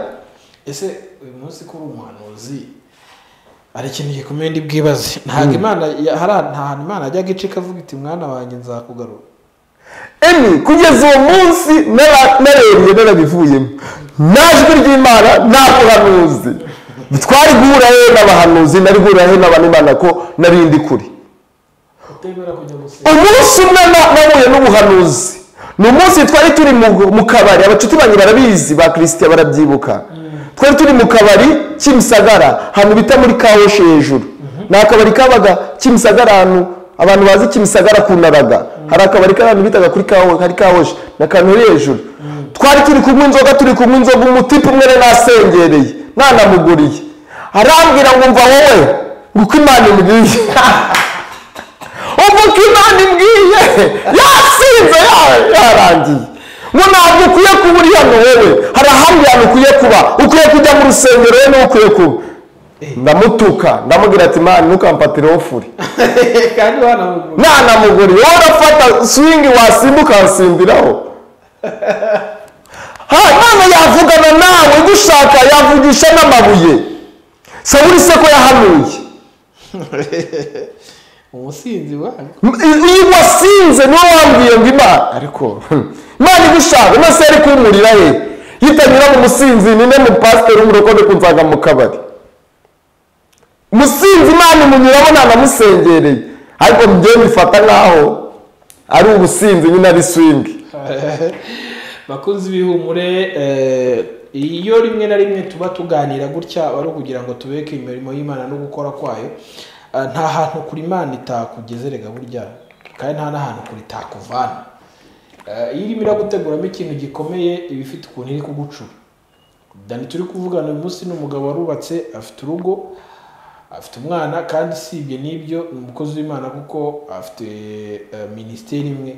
[SPEAKER 2] Ese uyu munsi ko uri umuhanuzi ari ikintu gikomeye ndi bwibaze ntabwo Imana nta hantu Imana ajya gice kavuga iti mwana wanjye nzakugarura
[SPEAKER 1] kugeza uwo munsi narebye narabivuyemo najwi ry'Imana nta buhanuzi twari guhura he n'abahanuzi nari guhura he n'Imana ko narindi kuri umunsi umwe nahuye n'ubuhanuzi ni umunsi twari turi mu kabari abacuti banjye barabizi ba Kristiya barabyibuka twari turi mu kabari Kimisagara ahantu bita muri Kawoshe hejuru ni akabari kabaga Kimisagara ahantu abantu bazi Kimisagara kunaraga hari akabari k'abantu bitaga kuri Kawoshe n'akantu hejuru twari turi kunywa inzoga umutipe umwe nasengereye nanamuguriye arambwira ngo umva wowe nguko Imana imbwiye uvuga Imana imbwiye yasinze yarangiye ngo ntabwo ukwiye kuba uri hano wowe hari ahandi hantu ukwiye kuba ukwiye kujya mu rusengero we niwe ukwiye kuba ndamutuka ndamubwira ati Imana ntukampatireho furi
[SPEAKER 2] kandi
[SPEAKER 1] nanamuguriye wowe urafata swingi wasimbuka wasimbiraho Imana yavugana nawe gushaka yavugisha n'amabuye Sawuli se ko yahanuye
[SPEAKER 2] umusinzi wanyu
[SPEAKER 1] iyo wasinze niwe wambwiye ngo Imana ariko Imana igushaka nase ari kumurira he yitanyura mu musinzi nine mu pastor umurokode kunzaga mu kabari musinzi Imana imunyuramo nanamusengereye ariko mgiye bifata nkaho ari ubusinzi nyine ari swing
[SPEAKER 2] bakunzi bihumure iyo rimwe na rimwe tuba tuganira gutya wari kugira ngo tubeke imirimo y'Imana no gukora kwayo nta hantu kuri Imana itakugeze rega burya kandi nta n'ahantu kuri itakuvana iyo irimo iraguteguramo ikintu gikomeye iba ifite ukuntu iri kugucura dani turi kuvugana uyu munsi n'umugabo warubatse afite urugo afite umwana kandi sibye n'ibyo umukozi w'Imana kuko afite ministeri imwe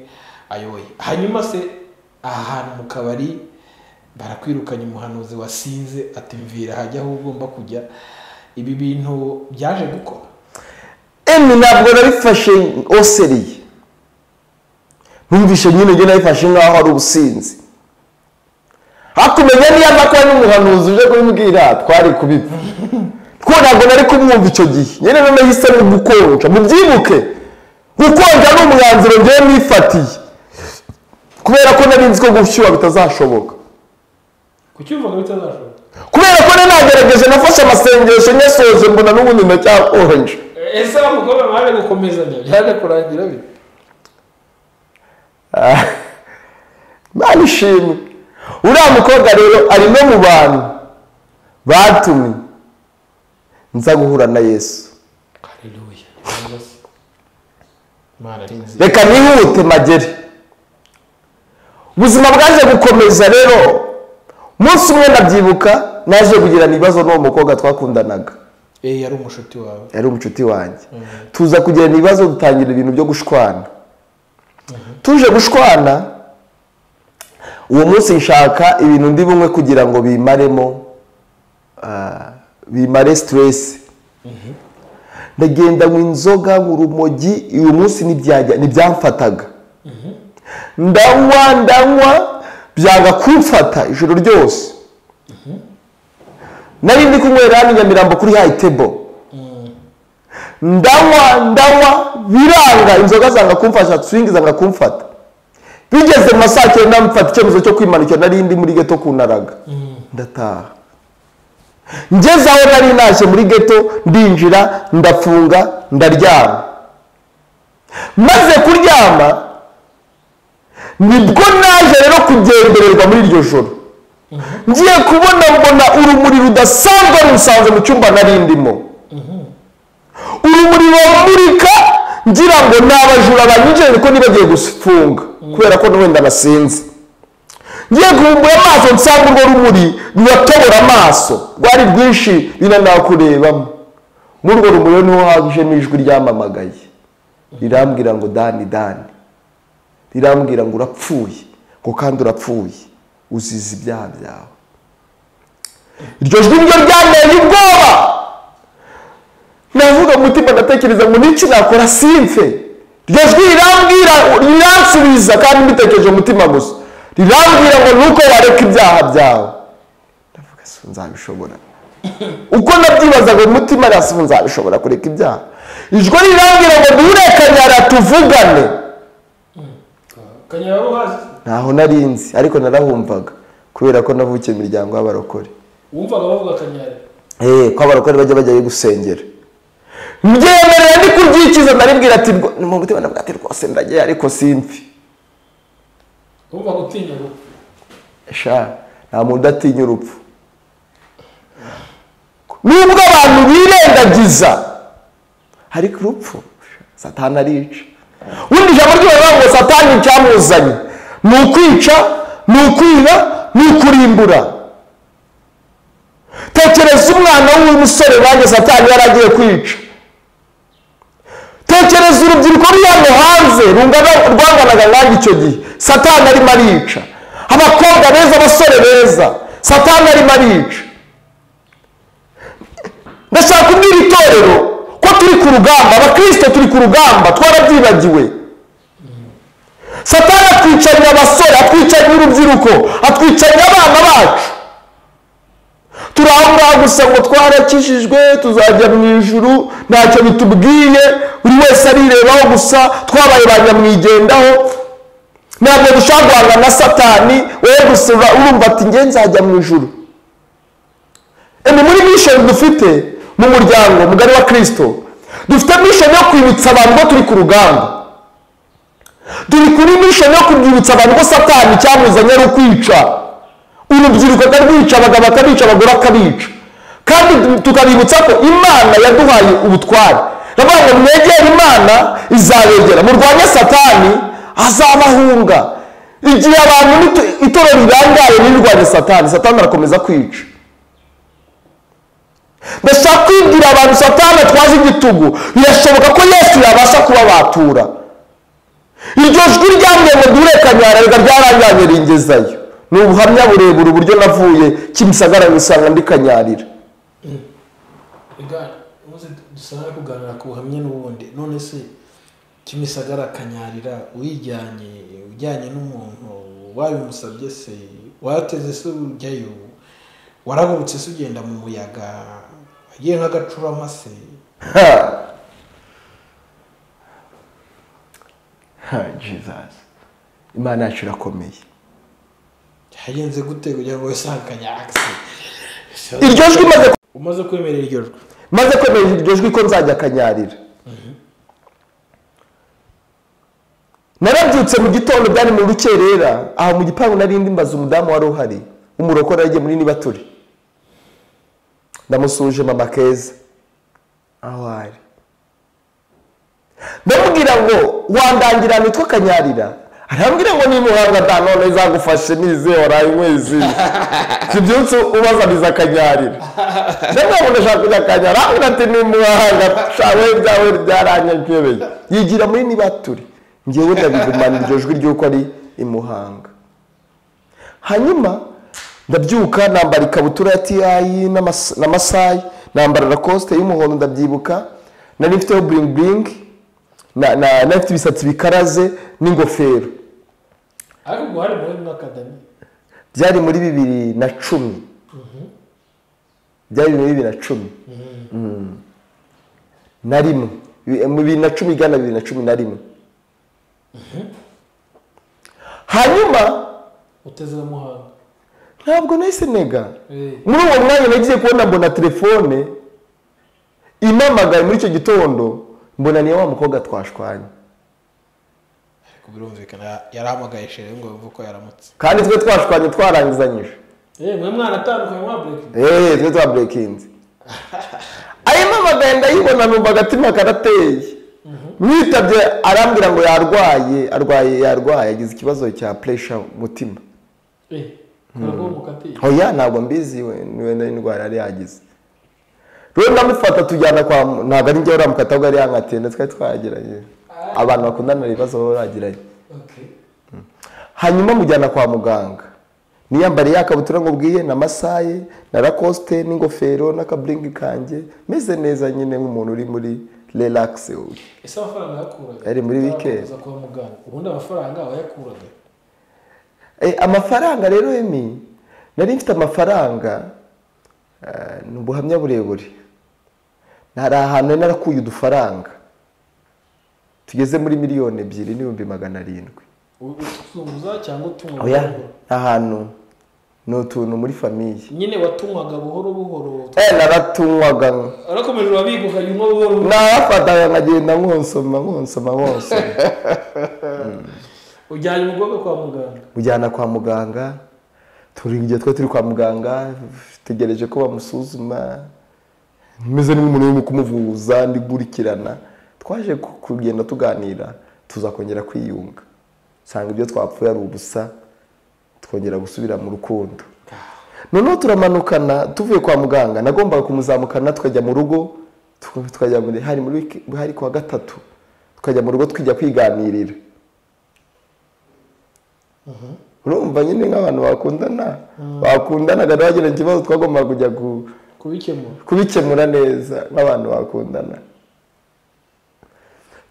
[SPEAKER 2] ayoboye hanyuma se aha hantu mu kabari barakwirukanye umuhanuzi wasinze atimvira hajya aho ugomba kujya ibi bintu byaje gukora
[SPEAKER 1] ntabwo nabifashe oseriye numvishe nyine njye nabifashe nkaho ari ubusinzi hakumenya niyo aza kuba n'umuhanuzi uje kubimbwira twari kubipfa kuko ntabwo nari kumwumva icyo gihe nyine nahise gukonja mubyibuke gukonja ni umwanzuro njyewe nifatiye kubera ko nari nzi ko gushyuha bitazashoboka
[SPEAKER 2] kucyumva bitazashoboka
[SPEAKER 1] kubera ko nagerageje nafashe amasengesho nyasoje mbona n'ubundi ndacyakonje
[SPEAKER 2] ese abakobwa mwaje gukomezanya byaje kurangira bite
[SPEAKER 1] Imana ishimwe uriya mukobwa rero ari no mu bantu batumye nza guhura na Yesu
[SPEAKER 2] haleluya
[SPEAKER 1] reka nihute magere ubuzima bwaje gukomeza rero umunsi umwe ndabyibuka naje kugirana ibibazo n'uwo mukobwa twakundanaga
[SPEAKER 2] yari umushuti wawe
[SPEAKER 1] yari umucuti wanjye tuza kugirana ibibazo dutangira ibintu byo gushwana tuje gushwana uwo munsi nshaka ibintu ndi bumwe kugira ngo bimare stress ndagenda mu inzoga mu rumogi uyu munsi ntibyamfataga ndanywa byanga kumfata ijoro ryose nari ndi kunywera hano Nyamirambo kuri high table ndanywa biranga inzoga zanga kumfasha swing zanga kumfata bigeze mu masaha 9 mfata icyemezo cyo kwimanukira nari ndi muri ghetto kunaraga ndataha ngeze aho nari naje muri ghetto ndinjira ndafunga ndaryama maze kuryama nibwo naje rero kugendererwa muri iryo joro ngiye kubona mbona urumuri rudasanzwe rusanze mu cyumba nari ndimo urumuri rumurika ngira ngo nabajura banyinjire niko nibagiye gufunga kubera ko wenda nasinze ngiye guhumbura amaso nsanga urwo rumuri ruratobora amaso rwari rwinshi binanakurebamo muri urwo rumuri niho hajemo ijwi ryamamagaye rirambwira ngo Dani rirambwira ngo urapfuye ngo kandi urapfuye uzize ibyaha byawe iryo jwi ryo ryanteye ubwoba navuga mutima ndatekereza ngo niki nakora simfe iryo jwi riransubiza kandi mbitekereje umutima gusa rirambwira ngo nuko wareka ibyaha byawe ndavuga se nzabishobora uko nabyibazaga mu mutima nasibu nzabishobora kureka ibyaha, ijwi rirambwira ngo duhure Kanyara tuvugane.
[SPEAKER 2] Kanyara uhazi?
[SPEAKER 1] Ntaho narinzi ariko narahumvaga kubera ko navukiye imiryango y'abarokore.
[SPEAKER 2] Wumvaga bavuga Kanyara?
[SPEAKER 1] Ko abarokore bajya gusengera. Mbyemerera ndi kubyikiza naribwira ati mu mutima navuga ati rwose ndagiye ariko simfi.
[SPEAKER 2] Wumva gutinya urupfu?
[SPEAKER 1] Nta muntu atinya urupfu. Nubwo abantu birengagiza ariko urupfu Satani arica. Ubundi ijambo ry'Imana ngo Satani cyamuzanye ni ukwica, ni ukwiba, ni ukurimbura. Tekereza umwana w'umusore wanjye Satani yaragiye kwica. Tekereza urubyiruko ruri hano hanze rwanganaga nkanjye icyo gihe Satani arimo arica. Abakobwa beza, abasore beza Satani arimo arica. Ndashaka kubwira itorero ko turi ku rugamba, abakristo turi ku rugamba, twarabyibagiwe. Satani atwicanye abasore, atwicanye urubyiruko, atwicanye abana bacu. Turahura gusa ngo twarakishijwe tuzajya mu ijuru, ntacyo bitubwiye, buri wese arirebaho gusa, twabaye ba nyamwigendaho. Ntabwo dushaka guhangana na Satani, wowe gusa urumva ati nge nzajya mu ijuru. Muri mission dufite mu muryango mugari wa Kristo, dufite mission yo kwibutsa abantu ko turi ku rugamba. Turi kuri mission yo kubyibutsa abantu ko Satani cyamuzanye ari ukwica. Urubyiruko akarwica, abagabo akabica, abagore akabica. Kandi tukabibutsa ko Imana yaduhaye ubutware. Navuga ngo mwegere Imana izabegera, murwanye Satani azabahunga. Igihe abantu itorero rirangaye nirwanye Satani, Satani arakomeza kwica. Ndashaka kwibwira abantu Satani atwaje igitugu, birashoboka ko Yesu yabasha kubabatura. Iryo jwi ryambwiye ngo duhure Kanyara ryaranjyanye ringezayo. Ni ubuhamya burebure uburyo navuye Kimisagara nisanga ndi Kanyarira.
[SPEAKER 2] Muze dusanga kuganira ku buhamya n'ubundi. None se Kimisagara Kanyarira ujyanye n'umuntu wabimusabye se, wateze se ujyayo, waragurutse se ugenda mu muyaga, wagiye nk'agacurama se?
[SPEAKER 1] Jesus, Imana yacu irakomeye.
[SPEAKER 2] Hagenze gute kugira ngo wisange Kanyara?
[SPEAKER 1] Iryo jwi
[SPEAKER 2] umaze kwemerera iryo jwi?
[SPEAKER 1] Maze kwemerera iryo jwi ko nzajya Kanyarira. Narabyutse mu gitondo byari mu rukerera, aho mu gipangu narindi mbaza umudamu wari uhari, umurokora yagiye muri Nibaturi. Ndamusuje Mama Keza aho ari. Ndamubwira ngo wandangira nitwa Kanyarira. Arambwira ngo ni Muhanga da none izagufashe nize waraye mwezi. Kibyutse ubazaniza Kanyarira. Ndabwo ndashaka kujya Kanyarira, ati ni Muhanga, shawe byawe byaranyakebeye. Yigira muri Nibaturi. Ngewe ndabigumana iryo jwi ry'uko ari imuhanga. Hanyuma ndabyuka nambara ikabutura ya TI n'amasayi, nambara Lacoste y'umuhondo ndabyibuka, nari mfiteho bling bling, nafite ibisatsi bikaraze n'ingofero.
[SPEAKER 2] Ariko guhari muri academy
[SPEAKER 1] byari muri 2010. Byari muri 2010. Na rimwe mu 2010 igana 2011. Hanyuma
[SPEAKER 2] uteze Muhanga.
[SPEAKER 1] Ntabwo nahise nega. Muri uwo mwanya nagiye kubona mbona telefone impamagaye muri icyo gitondo, mbona niyo wa mukobwa twashwanye.
[SPEAKER 2] Ariko birumvikana yarahamagaye shere ngo yumve ko yaramutse.
[SPEAKER 1] Kandi twe twashwanye twarangizanyije.
[SPEAKER 2] Mwe mwana atandukanye mwa breaking.
[SPEAKER 1] Twe twa breaking. Impamagaye ndayibona numva agatima karateye. Mwitabye arambwira ngo yarwaye yagize ikibazo cya pressure mutima. Oya ntabwo mbizi niwe n'indwara yari yagize. Rero ndamufata tujyana kwa ntabwo ari njye uramukata bwo ari yankatende twari twagiranye. Abantu bakundana ibibazo baba bagiranye. Hanyuma mujyana kwa muganga. Niyambare yakabutura ngo bwiye na masaye na Lacoste n'ingofero n'akabling kanje meze neza nyine nk'umuntu uri muri relax.
[SPEAKER 2] Ese amafaranga yakuraga?
[SPEAKER 1] Ari muri weekend.
[SPEAKER 2] Kwa muganga. Ubundi amafaranga wayakuraga?
[SPEAKER 1] Amafaranga rero nari mfite amafaranga ni ubuhamya burebure. Hari ahantu narakuye udufaranga tugeze muri 2,200,700.
[SPEAKER 2] Usunguza cyangwa utunywa?
[SPEAKER 1] Oya, ahantu ni utuntu muri famiye.
[SPEAKER 2] Nyine watunywaga buhoro buhoro?
[SPEAKER 1] Naratunywaga.
[SPEAKER 2] Arakomeje urabiguka nyuma buhoro buhoro?
[SPEAKER 1] Nafataga nkagenda nkonsoma.
[SPEAKER 2] Ujyanye umukobwa kwa muganga?
[SPEAKER 1] Ujyana kwa muganga, igihe turi kwa muganga tegereje ko bamusuzuma, meze n'umuntu urimo kumuvuza ndigurikirana. Twaje kugenda tuganira, tuzakongera kwiyunga. Sanga ibyo twapfuye ari ubusa, twongera gusubira mu rukundo. Noneho turamanukana tuvuye kwa muganga, nagombaga kumuzamukana tukajya mu rugo, tukajya hari kwa gatatu, tukajya mu rugo twijya kwiganirira. Urumva nyine nk'abantu bakundanaga bagira ikibazo twagombaga kujya kubikemura neza nk'abantu bakundana.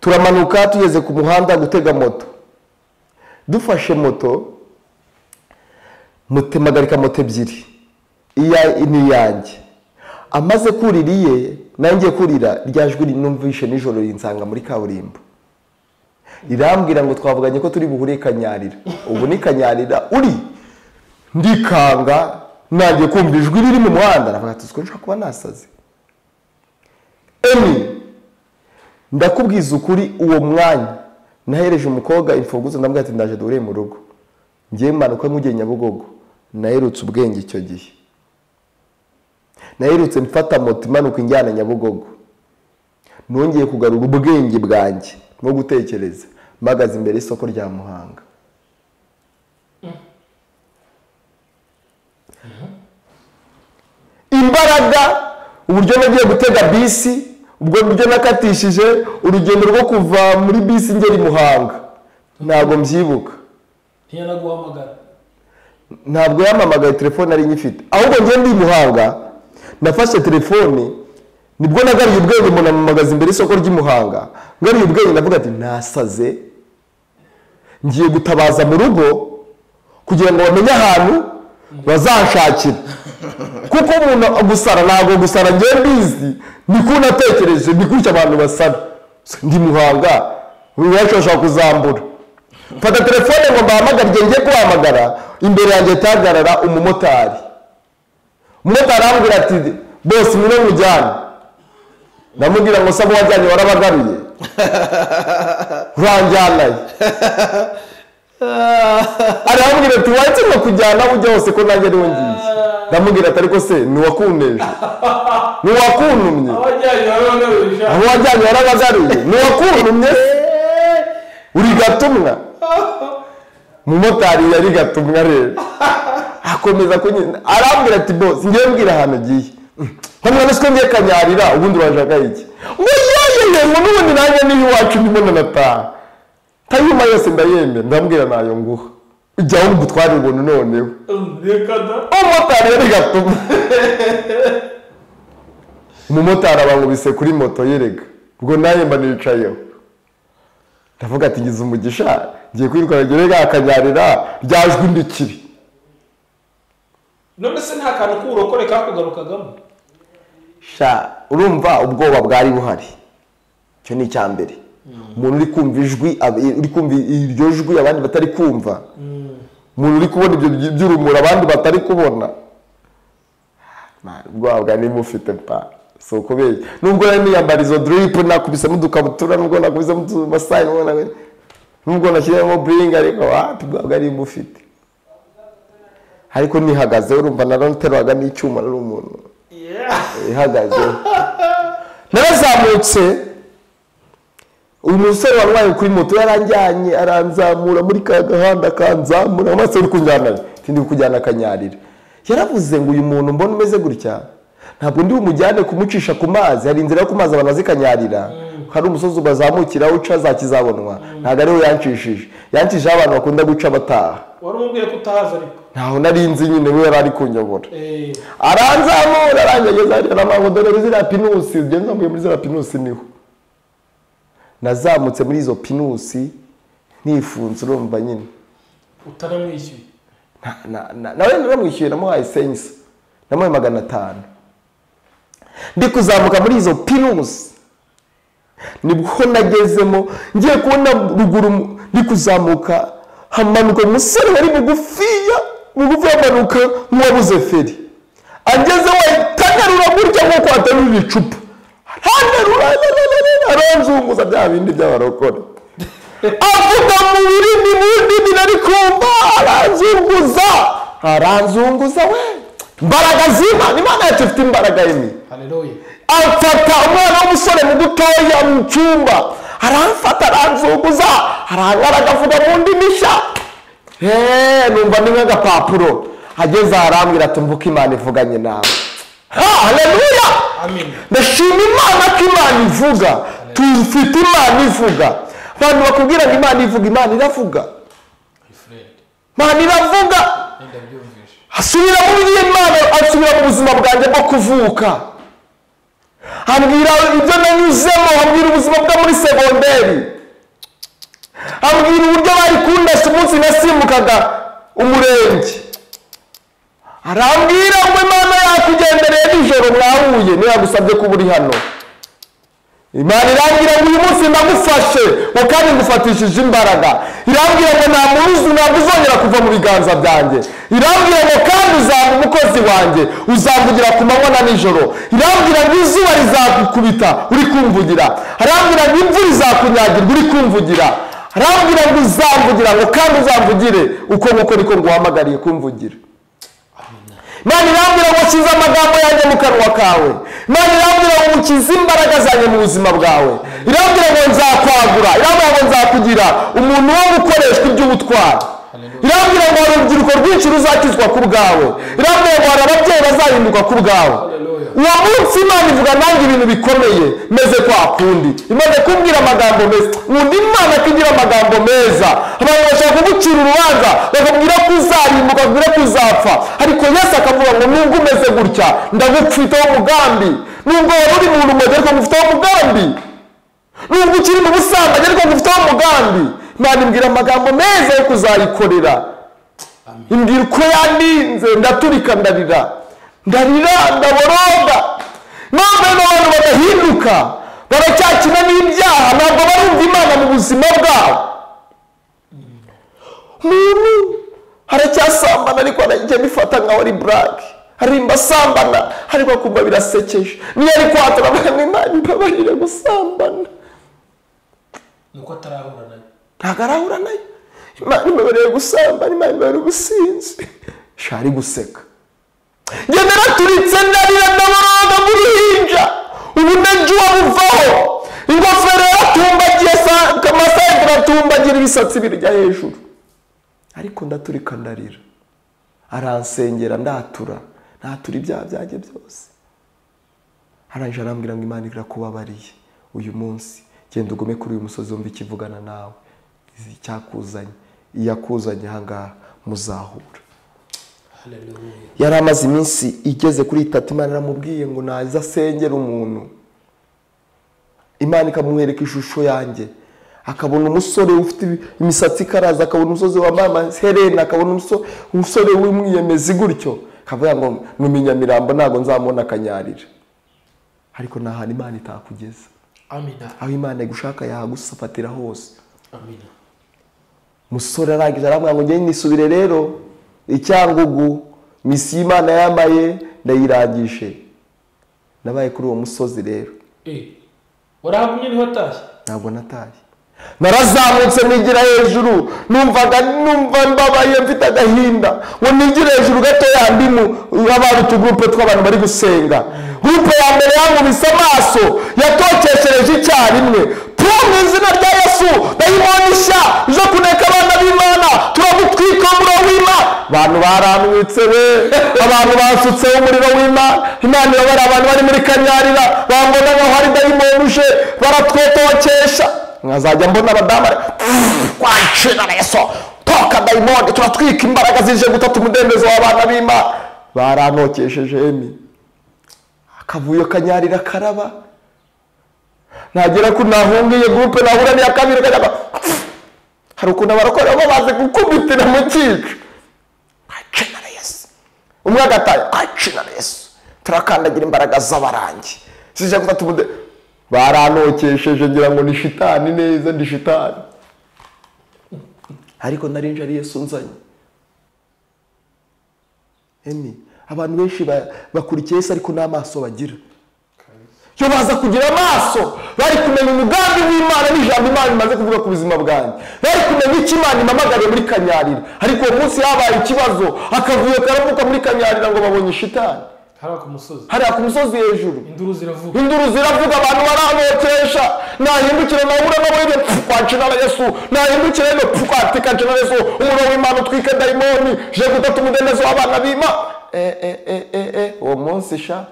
[SPEAKER 1] Turamanuka tugeze ku muhanda gutega moto. Dufashe moto, mpagarika moto ebyiri. Ni iyanjye. Amaze kurira iye, nanjye kurira, rya jwi numvishe nijoro rinsanga muri kaburimbo. Rirambwira ngo twavuganye ko turi buhure Kanyarira. Ubu ni Kanyarira uri. Ndikanga, nanjye kumva ijwi riri mu muhanda, navuga ati siko nshaka kuba nasaze. Ndakubwiza ukuri, uwo mwanya nahereje umukobwa imfunguzo, ndambwira ati ndaje duhure mu rugo. Ngiye manuka nk'ugiye Nyabugogo. Naherutse ubwenge icyo gihe. Naherutse mfata moto imanuka injyana Nyabugogo. Nongeye kugarura ubwenge bwanjye no gutekereza, mpagaze imbere y'isoko rya Muhanga. Imbaraga, uburyo nagiye gutega bisi, ubwo buryo nakatishije urugendo rwo kuva muri bisi ngeri Muhanga, ntabwo mbyibuka.
[SPEAKER 2] Ntiyanaguhamagara?
[SPEAKER 1] Ntabwo yamamagaye, telefone ari nyifite. Ahubwo ngiye ndi Muhanga, nafashe telefone, nibwo nagariye ubwenge umuntu amamagaza imbere y'isoko ry'Imuhanga. Ngariye ubwenge ndavuga ati nasaze, ngiye gutabaza mu rugo kugira ngo bamenye ahantu bazanshakira. Kuko umuntu gusara, ntabwo gusara ngiye mbizi, niko natekereje, niko abantu basara. Ndi Muhanga, uwacu ashaka kuzambura. Fata telefone ngo mbahamagare, ngiye kuhamagara, imbere yanjye tagarara umumotari. Umumotari arambwira ati boss mune mujyane. Ndamubwira ngo sabo wajyanye warabagaruye. Uranjyanaye. Arambwira ati wahitamo kujyana ujya hose ko nanjye ari ngiye. Ndamubwira ati ariko se ni wakunteje. Ni wakuntumye. Wajyanye warabagaruye. Ni wakuntumye. Uri gatumwa. Umumotari yari gatumwa rero. Akomeza kunyina. Arambwira ati boss ngiye mbwira ahantu giye. Hamwe n'uko ngiye Kanyarira, ubundi urashaka iki? Ngo n'ubundi nanjye niyo wacu ndimo nataha. Tayuma yose ndayemera, ndambwira nayo nguha. Ujya wo gutwara ubuntu noneho.
[SPEAKER 2] Reka da.
[SPEAKER 1] Umumotari yari gatumwa. Umumotari abangubise kuri moto yerega. Ubwo naye mba nicayeho. Ndavuga ati ngize umugisha, ngiye kwirukana gerega Kanyarira, ryajwe ndikiri.
[SPEAKER 2] None se nta kantu k'uburokore kakugarukagamo?
[SPEAKER 1] Urumva ubwoba bwari buhari. Cyo ni cyambere. Umuntu uri kumva ijwi, uri kumva iryo jwi abandi batari kumva. Umuntu uri kubona ibyo by'urumura abandi batari kubona. Ubwoba ni mufite pa. So kubeye. Nubwo yari niyambarizo drip nakubisemo dukabutura, nubwo nakubisemo masayi, nubwo nashyiramo bring, ariko ubwoba ari mufite. Ariko nihagaze urumva naronterwaga n'icyuma ari umuntu. Ihagaze. Narazamutse, uyu musore warwaye kuri moto yaranjyanye, aranzamura muri ka gahanda, kanzamura amaso uri kunjyana, ndi kujyana Kanyarira. Yaravuze ngo uyu muntu mbona umeze gutya, ntabwo ndi umujyane kumucisha ku mazi, hari inzira yo ku mazi abantu bazikanyarira. Hari umusozi bazamukira uca za Kizabonwa, ntabwo ariho yanshishije. Yanshishije abantu bakunda guca bataha.
[SPEAKER 2] Wari umubwiye ko utahaza ariko?
[SPEAKER 1] Ntaho narinzi nyine, we yari ari kunyobora. Aranzamura, arangegeza aramango, dore ziriya pinusi, ugenda muri ziriya pinusi niho. Nazamutse muri izo pinusi, nifunze urumva nyine.
[SPEAKER 2] Utaramwishyuye?
[SPEAKER 1] Nawe naramwishyuye, namuhaye sensa. Namuhaye 500. ndi kuzamuka muri izo pinusi nibwo nagezemo ngiye kubona ruguru ndi kuzamuka hamanuka umusore wari mugufi amanuka nk'uwabuze feri ageze watangarura gutya nk'uko watanurira icupa aranzunguza bya bindi by'abarokore avuga mu burimi nari kumva aranzunguza we imbaraga z'Imana. Imana yacu ifite imbaraga yemi. Amfata umwana w'umusore mu gutoya mu cyumba aramfata aranzunguza arangara agavuga mu ndimi nshya numva ni nk'agapapuro ageze arambwira ati mvuka Imana ivuganye nawe. Haleluya, ndashima Imana ko Imana ivuga. Tufite Imana ivuga. Abantu bakubwira ngo Imana ivuga, Imana iravuga. Imana iravuga. Asubira mu Imana, asubira mu buzima bwanjye bwo kuvuka. Ambwira ibyo nanyuzemo, ambwira ubuzima bwa muri segonderi. Ambwira uburyo bari kundasha umunsi nasimbukaga umurenge. Arambwira ngo Imana yakugendereye nijoro mwahuye niyo yagusabye kuba uri hano. Imana irambwira ngo uyu munsi ndagufashe kandi ngufatishije imbaraga. Irambwira ngo nta muruzi ntabwo uzongera kuva mu biganza byanjye. Irambwira ngo kandi uzaba umukozi wanjye, uzavugira ku manywa na nijoro. Irambwira ngo izuba rizagukubita uri kumvugira. Arambwira ngo imvura izakunyagirwa uri kumvugira. Arambwira ngo uzamvugira ngo kandi uzamvugire uko niko nguhamagariye kumvugira. Imana irambwira ngo ukize amagambo yanjye mu kanwa kawe. Imana irambwira ngo ukize imbaraga zanjye mu buzima bwawe. Irambwira ngo nzakwagura. Irambwira ngo nzakugira umuntu wo gukoreshwa iby'ubutwari. Irambwira ngo hari urubyiruko rwinshi ruzakizwa ku bwawe. Irambwira ngo hari ababyeyi bazahinduka ku bwawe. Uwo munsi Imana ivuga nanjye ibintu bikomeye meze kwa kundi. Imaze kumbwira amagambo meza. Undi Imana kigira amagambo meza. Abantu bashaka kugucira urubanza bakubwira ko uzarimbuka, bakubwira ko uzapfa. Ariko Yesu akavuga ngo nubwo umeze gutya ndagufiteho umugambi. Nubwo wari uri mu rumogi ariko ngufiteho umugambi. Nubwo ukiri mu busambanyi ariko ngufiteho umugambi. Imana imbwira amagambo meza yo kuzayikorera. Imbwira uko yandinze ndaturika ndarira. Ndaboroga. None abantu badahinduka baracyakina n'ibyaha, ntabwo barumva Imana mu buzima bwabo. Umuntu aracyasambana ariko arajya bifata nkaho ari black. Arimba sambana ariko akumva birasekeje. Niyo ari kwatura ngo Imana imbabarire gusambana.
[SPEAKER 2] Nuko atarahura nayo.
[SPEAKER 1] Ntabwo arahura nayo. Imana imbabarire gusambana, Imana imbabarire ubusinzi. Shari guseka. Gendera turitse ndarira ndaboroga muri hinja. Ubu najya buvaho. Ingofero yatumbagiye kamasaye turatumbagira ibisatsi birya hejuru. Ariko ndaturika ndarira. Aransengera ndatura ibyaha byanjye byose. Aranje arambwira ngo Imana irakubabariye uyu munsi. Genda ugume kuri uyu musozi wumva ikivugana nawe. Icyakuzanye, iyakuzanye ahangaha muzahura. Yari amaze iminsi igeze kuri 3 Imana iramubwiye ngo naza asengera umuntu. Imana ikamwereka ishusho yanjye. Akabona umusore ufite imisatsi ikaraza, akabona umusozi wa mama Helena, akabona umusore w'umwiyemezi gutyo. Kavuga ngo numinyamirambo ntago nzamubona akanyarira. Ariko nahana Imana itakugeza.
[SPEAKER 2] Amina.
[SPEAKER 1] Aho Imana igushaka yagusafatira hose. Amina. Musore arangije aramubwira ngo njye nisubire rero Icyangugu, misi Imana yamaye ndayirangije. Nabaye kuri uwo musozi rero.
[SPEAKER 2] Warahagumye niho atashye?
[SPEAKER 1] Ntabwo natashye. Narazamutse nigira hejuru, numva mbabaye mfite agahinda. Ngo nigira hejuru gato yandimu abantu groupe tw'abantu bari gusenga. Groupe ya mbere yankubise amaso, yatokeshereje icyarimwe. Mu izina rya Yesu, dayimoni nshya uje kuneka abana b'Imana, turagutwika umuriro w'Imana. Abantu baranwitse we, abantu basutseho umuriro w'Imana. Imana irabara abantu bari muri kanyarira, bambona nkaho hari dayimoni uje baratwotokesha. Nkazajya mbona abadamu kwacira Yesu, toka dayimoni, turatwika imbaraga zije gutata umudendezo w'abana b'Imana. Baranokesheje emi. Akavuyo kanyarira karaba. Nagera ko nahungiye groupe nahura ni akabiri kajya. Hari ukuntu abarakora babaze gukubitira mu cyico. Acina Yesu. Umwe agataye acina Yesu. turakandagira imbaraga z'abarangi sije gufata ubude baranokesheje ngira ngo ni shitani neza ndi shitani ariko narinje ari Yesu nzanye abantu benshi bakurikiye Yesu ariko n'amaso bagira cyo baza kugira amaso bari kumenya umugambi w'Imana n'ijambo Imana imaze kuvuga ku buzima bwanjye bari kumenya icyo Imana imamagariye muri Kanyarira ariko uwo munsi habaye ikibazo akavuye karavuka muri Kanyarira ngo babonye shitani hari ku musozi hejuru induru ziravuga abantu baranokesha nahindukire nabura nabone kwacina na Yesu nahindukire no kwatika na Yesu umuro w'Imana utwike daimoni je gutatu umudendezo w'abana bima uwo munsi sha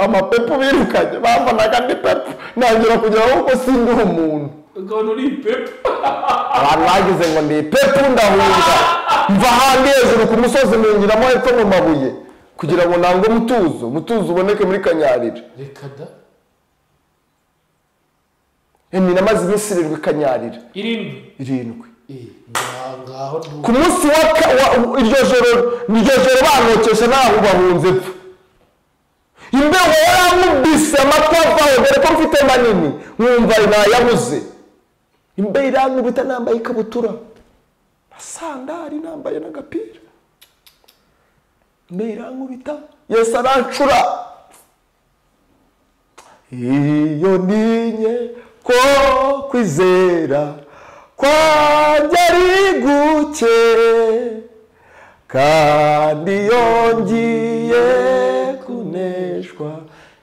[SPEAKER 1] amapepo birukanye bambonaga ndi pepo nangira kugira ngo sindi umuntu
[SPEAKER 2] ngo uri pepo
[SPEAKER 1] abantu bagize ngo ndi pepo ndahunga mva handi hejuru ku musozi mwingiramo hepfo mu mabuye kugira ngo nange mutuzo uboneke muri Kanyarira
[SPEAKER 2] reka da
[SPEAKER 1] namaze iminsi 7 Kanyarira 7 ku munsi iryo joro banokesha naho bahunze pfa imbeho yaramubise amatwi avaho dore ko mfite manini nkumva nayabuze imbeho irankubita nambaye ikabutura sandari nambaye n'agapira imbeho irankubita Yesu arancura iyo ninye ko kwizera kwanjye ari guke kandi yongiye kuneshwa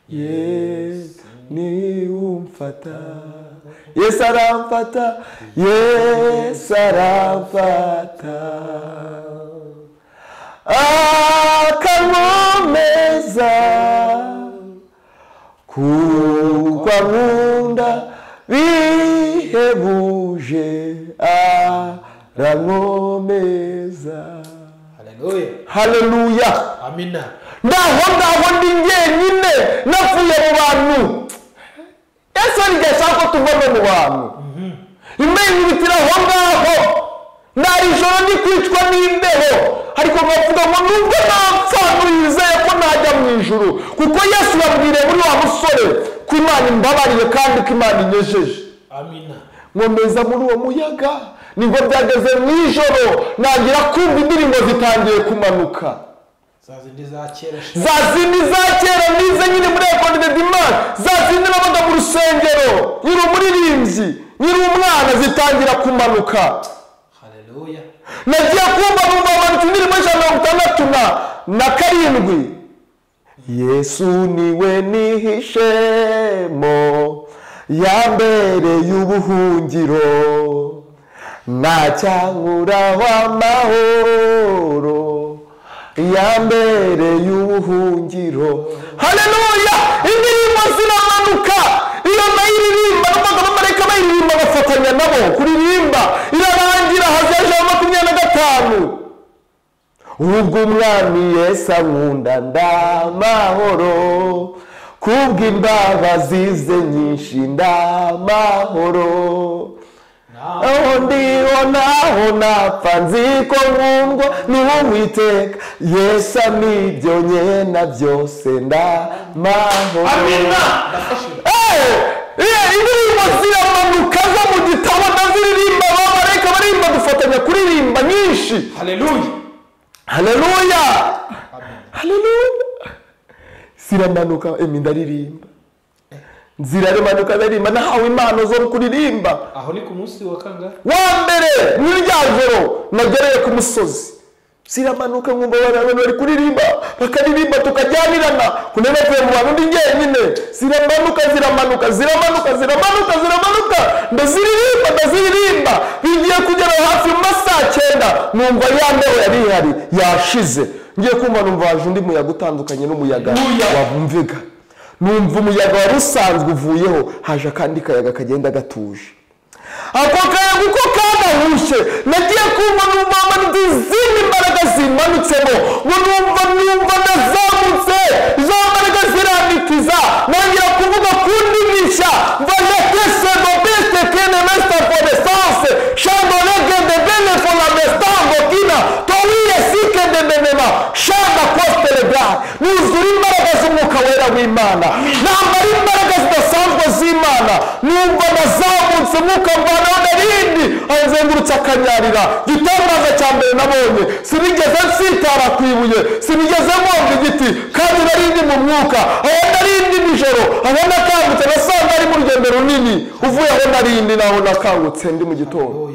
[SPEAKER 1] Yesu ni umfata Yesu aramfata Yesu aramfata akankomeza kuko ankunda bihebuje arankomeza haleluya
[SPEAKER 2] amina
[SPEAKER 1] ndaho ndi njyenyine napfuye mu bantu Yesu arigashaka ko tuva mu bantu imenya ibitira aho ngaho nari ijoro ndi kwicwa n'imbeho ariko bavuga ngo nubwo napfa nizeye ko najya mu ijuru kuko Yesu yabwiriye muri wa musore ko Imana imbabariye kandi ko Imana inyejeje
[SPEAKER 2] amina
[SPEAKER 1] nkomeza muri uwo muyaga nibwo byageze mu ijoro nagira kumva indirimbo zitangiye kumanuka
[SPEAKER 2] zazindi za
[SPEAKER 1] kera nize nyine muri École de Dimanche zazindi nabaga mu rusengero nyiri umuririmbyi nyiri umwana zitangira kumanuka
[SPEAKER 2] haleluya
[SPEAKER 1] nagiye kumva numva abantu indirimbo 167 Yesu niwe nihishemo yambereye ubuhungiro nacyankuraho amahoro yambereye ubuhungiro haleluya indirimbo ziramanuka iyo nayiririmba n'umugabo w'amarayika bayiririmba bafatanya nabo kuririmba irarangira hazaje 25 ubwo umwami Yesu ankunda ndamahoro kubw'imbabazi ze nyinshi ndamahoro aho ndiho naho napfa nziko nkundwa n'Uwiteka Yesu amibyo nyena byose ndamahoro
[SPEAKER 2] amina
[SPEAKER 1] indirimbo ziramanuka zo mu gitabo ndaziririmba abamarayika barimba dufatanya kuririmba nyinshi
[SPEAKER 2] haleluya
[SPEAKER 1] haleluya haleluya ziramanuka ndaririmba ziraremanuka ndaririmba nahawe impano zo kuririmba
[SPEAKER 2] aho ni ku munsi wa kangahe
[SPEAKER 1] wa mbere n'iryanjoro nagereye ku musozi ziramanuka nkumva abantu bari kuririmba bakaririmba tukajyanirana kunene kwe mu bantu ndi njyenyine ziramanuka ndaziririmba bigiye kugera hafi mu masaha 9 numva ya mbeho yari ihari yashize ngiye kumva numva haje undi muyaga utandukanye n'umuyaga wabumviga numva umuyaga wari usanzwe uvuyeho haje akandi kayaga kagenda gatuje ako kayaga uko kadahushe nagiye kumva numva izindi mbaraga zimanutsemo numva ndazamutse izo mbaraga ziranditiza nongera kuvuga kundi mishya vajetese nobeste kene mesta podestance chandolege de bene for la mestango kina towiye sike de benema shanda kostele nuzura imbaraga z'umwuka wera w'Imana, nambara imbaraga zidasanzwe z'Imana, numva nazamutse umwuka mvanaho narindi anzengurutse akanyarira. Igitangaza cya mbere nabonye, sinigeze nsitara ku ibuye, sinigeze mwumva igiti, kandi narindi mu mwuka. Aho narindi nijoro, aho nakangutse nasanga ari mu rugendo runini, uvuye aho narindi naho nakangutse ndi mu gitondo.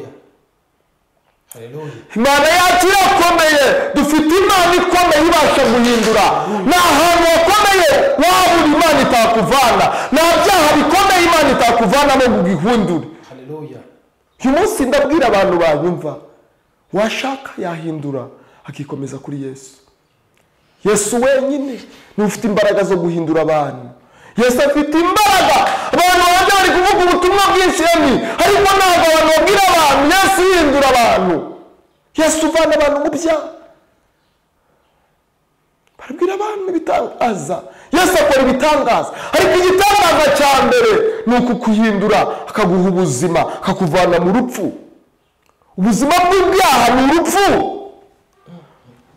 [SPEAKER 1] Imana yacu irakomeye, dufite Imana ikomeye ibasha guhindura. Nta hantu hakomeye wabura Imana itakuvana, nta byaha bikomeye Imana itakuvana no kugihundura. Uyu munsi ndabwira abantu banyumva, washaka yahindura akikomeza kuri Yesu. Yesu wenyine ni ufite imbaraga zo guhindura abantu. Yesu afite imbaraga. Abantu bajya bari kuvuga ubutumwa bwinshi ariko ntabwo abantu babwira abantu Yesu yihindura abantu. Yesu uvana abantu mu byaha, barabwira abantu ibitangaza. Yesu akora ibitangaza, ariko igitangaza cya mbere ni ukukuhindura, akaguha ubuzima, akakuvana mu rupfu. Ubuzima bw'ibyaha ni urupfu.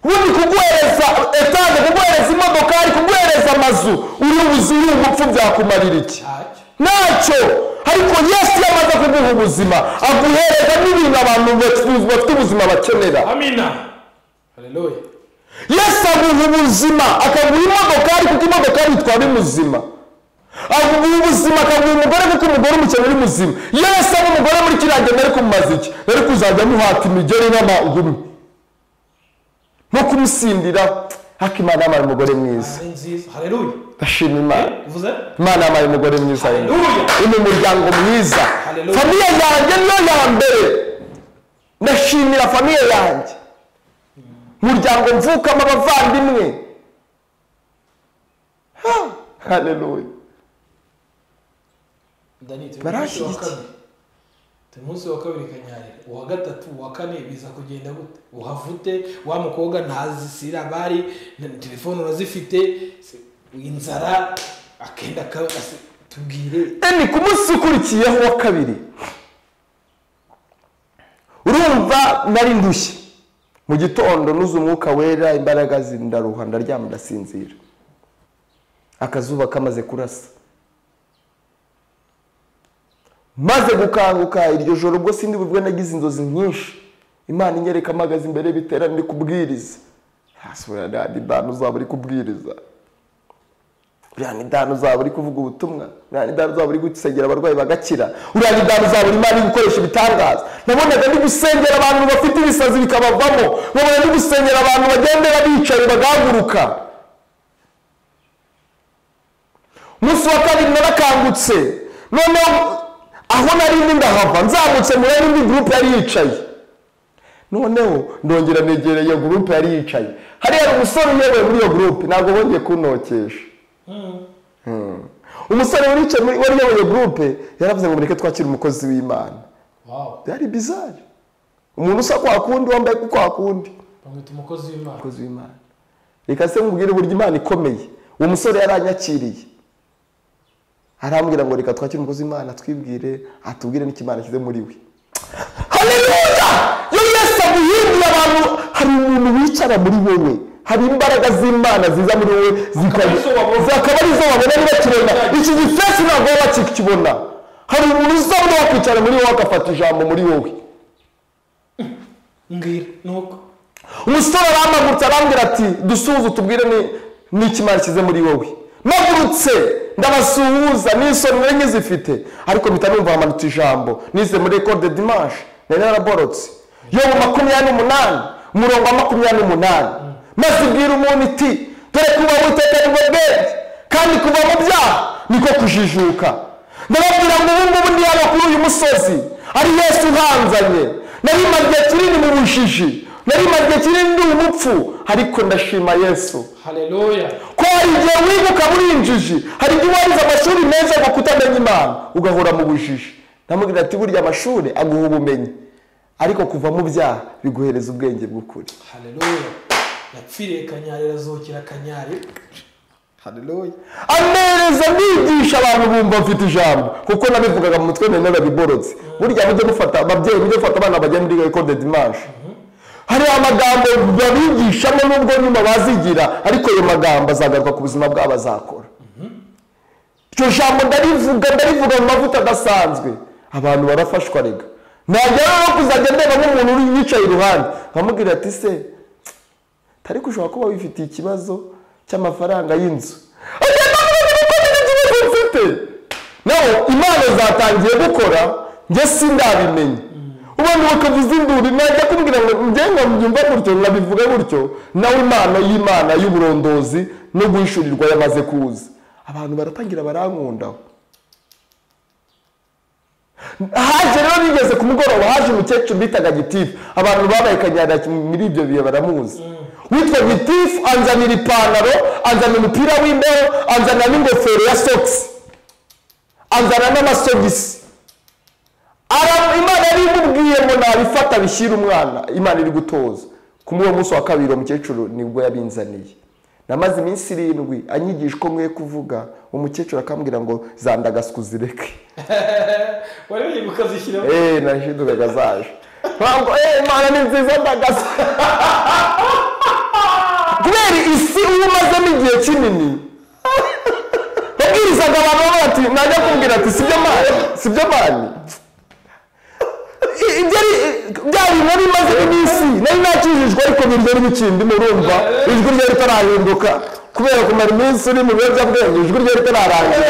[SPEAKER 1] Ubundi kuguhereza etaje, kuguhereza imodokari, kuguhereza amazu, uri ubuzima urupfu byakumarira iki? Ntacyo. Ariko Yesu yamaze kuguha ubuzima, aguhereza n'ibintu abantu bafite ubuzima bakenera. Amina. Haleluya. Yesu aguha ubuzima, akaguha imodokari kuko imodokari itwara umuzima. Aguha ubuzima, akaguha umugore kuko umugore umukene uri muzima. Yesu aba umugore muri kiriya gihe nari kumumaza iki? Nari kuzajya amuhata imigeri n'amagumi no kumusindira. Ariko Imana yampaye umugore mwiza. Haleluya. Ndashima Imana. Imana yampaye umugore mwiza. Uri mu muryango mwiza. Famiye yanjye niyo ya mbere. Ndashimira famiye yanjye, umuryango mvukamo, abavandimwe. Haleluya. Barashyigikiye.
[SPEAKER 2] Umunsi wa kabiri kanyarira, uwa gatatu, uwa kane biza kugenda gute? Uhavute, wa mukobwa ntazisira bari, telefone urazifite, inzara akenda tubwire.
[SPEAKER 1] Ni ku munsi ukurikiyeho wa kabiri, urumva nari ndushye mu gitondo, nuze umwuka wera, imbaraga zindaruha, ndaryama ndasinzira. Akazuba kamaze kurasa, maze gukanguka iryo joro ubwo sindi bubwe nagize inzozi nyinshi. Imana inyereka amagazi imbere bitera ndi kubwiriza. Hasubira ndandi dano uzaba uri kubwiriza. Urani dano uzaba uri kuvuga ubutumwa. Urani dano uzaba uri gusengera abarwayi bagakira. Urani dano uzaba uri Imana gukoresha ibitangaza. Nabonaga ndi gusengera abantu bafite ibisazi bikabavamo. Nabonaga ndi gusengera abantu bagendera bicaye bagahaguruka. Umunsi wa kabiri narakangutse. Noneho aho nari ndahava nzamutse muri indi group yari yicaye. Noneho ndongera negereye iyo group yari yicaye. Hari umusore uyoboye muri iyo group, ntabwo bongeye kunokesha. Umusore wari uyoboye group yaravuze ngo mureke twakira umukozi w'Imana. Wow. Yari bizarre. Umuntu usa kwa kundi wambaye kwa kundi.
[SPEAKER 2] Bamwita umukozi w'Imana.
[SPEAKER 1] Umukozi w'Imana. Reka se mubwire uburyo Imana ikomeye. Uwo musore yaranyakiriye. Arambwira ngo reka twakire umukozi w'Imana twibwire, atubwire n'ikimana kize muri we. Haleluya! Yo Yesu aguhindura abantu. Hari umuntu wicara muri wowe, hari imbaraga z'Imana ziza muri wowe zikaba ari zo babona niba kirema. Iki gifesi ntabwo bakikibona. Hari umuntu uzabona wakwicara muri wowe agafata ijambo muri wowe.
[SPEAKER 2] Ngira nuko
[SPEAKER 1] umusore aramagurutse arambwira ati dusuhuze tubwire n'ikimana kize muri wowe. Magurutse ndabasuhuza n'isoni nari zifite, ariko mpita numva hamanutse ijambo nize muri Ecole de Dimanche nari naraborotse yo mu 28 umurongo wa 28, maze bwira umuntu iti dore kuba witeka nibwo bwenge kandi kuva mu byaha niko kujijuka. Ndababwira ngo ubu ndi hano kuri uyu musozi ari Yesu uhanzanye. Nari maze kinini mu bujiji, nari maze kinini ndi umupfu, ariko ndashima Yesu.
[SPEAKER 2] Haleluya.
[SPEAKER 1] Ko hari igihe wibuka muri injiji, hari igihe warize amashuri meza ngo kutamenya Imana ugahora mu bujiji. Namubwira ati burya amashuri aguha ubumenyi, ariko kuva mu byaha biguhereza ubwenge bw'ukuri.
[SPEAKER 2] Haleluya. Yapfiriye kanyarira azokira kanyari. Haleluya.
[SPEAKER 1] Amereza nigisha abantu bumva mfite ijambo, kuko nabivugaga mu mutwe nene babiborotse. Burya mujye mufata ababyeyi, mujye mufata abana bajya muri Ecole de Dimanche. hari amagambo babigishamo nubwo nyuma bazigira, ariko ayo magambo azagaruka ku buzima bwabo azakora. Iryo jambo ndarivuga mu mavuta adasanzwe, abantu barafashwa rega. Najya no kuzajya ndeba nk'umuntu uri yicaye iruhande nkamubwira ati se ariko ushobora kuba wifitiye ikibazo cy'amafaranga y'inzu. Nawe Imana zatangiye gukora njye sindabimenye. Ubundi bakavuza induru najya kumbwira ngo ngenga mbyumva gutyo nkabivuga gutyo, nawe Imana y'uburondozi no guhishurirwa yamaze kuza. Abantu baratangira barankundaho. Haje rero nigeze ku mugoroba haje umukecuru bitaga Gitifu, abantu babaye kanyara muri ibyo bihe baramuzi. Witwa Gitifu anzanira ipantaro, anzanira umupira w'imbeho, anzanira n'ingofero ya socks, anzana n'amasogisi. Imana yari imubwiye ngo nabifata bishyira umwana, Imana iri gutoza. Ku munsi wa kabiri umukecuru nibwo yabinzaniye. Namaze iminsi 7 anyigisha ko nkwiye kuvuga, umukecuru akambwira ngo zandagasku zireke.
[SPEAKER 2] Wari ugiye gukazishyira?
[SPEAKER 1] Nashidukaga zaje. Ntabwo Imana ni nziza ndagasku. Kubera isi umazemo igihe kinini. Babwirizaga abantu bati najya kumbwira ati sibyo mani. Byari muri maze iminsi nari nakijijwe ariko biryo n'ikindi murumva ijwi rye ritarahinduka kubera kumara iminsi uri mu biyobyabwenge ijwi rye ritararangira,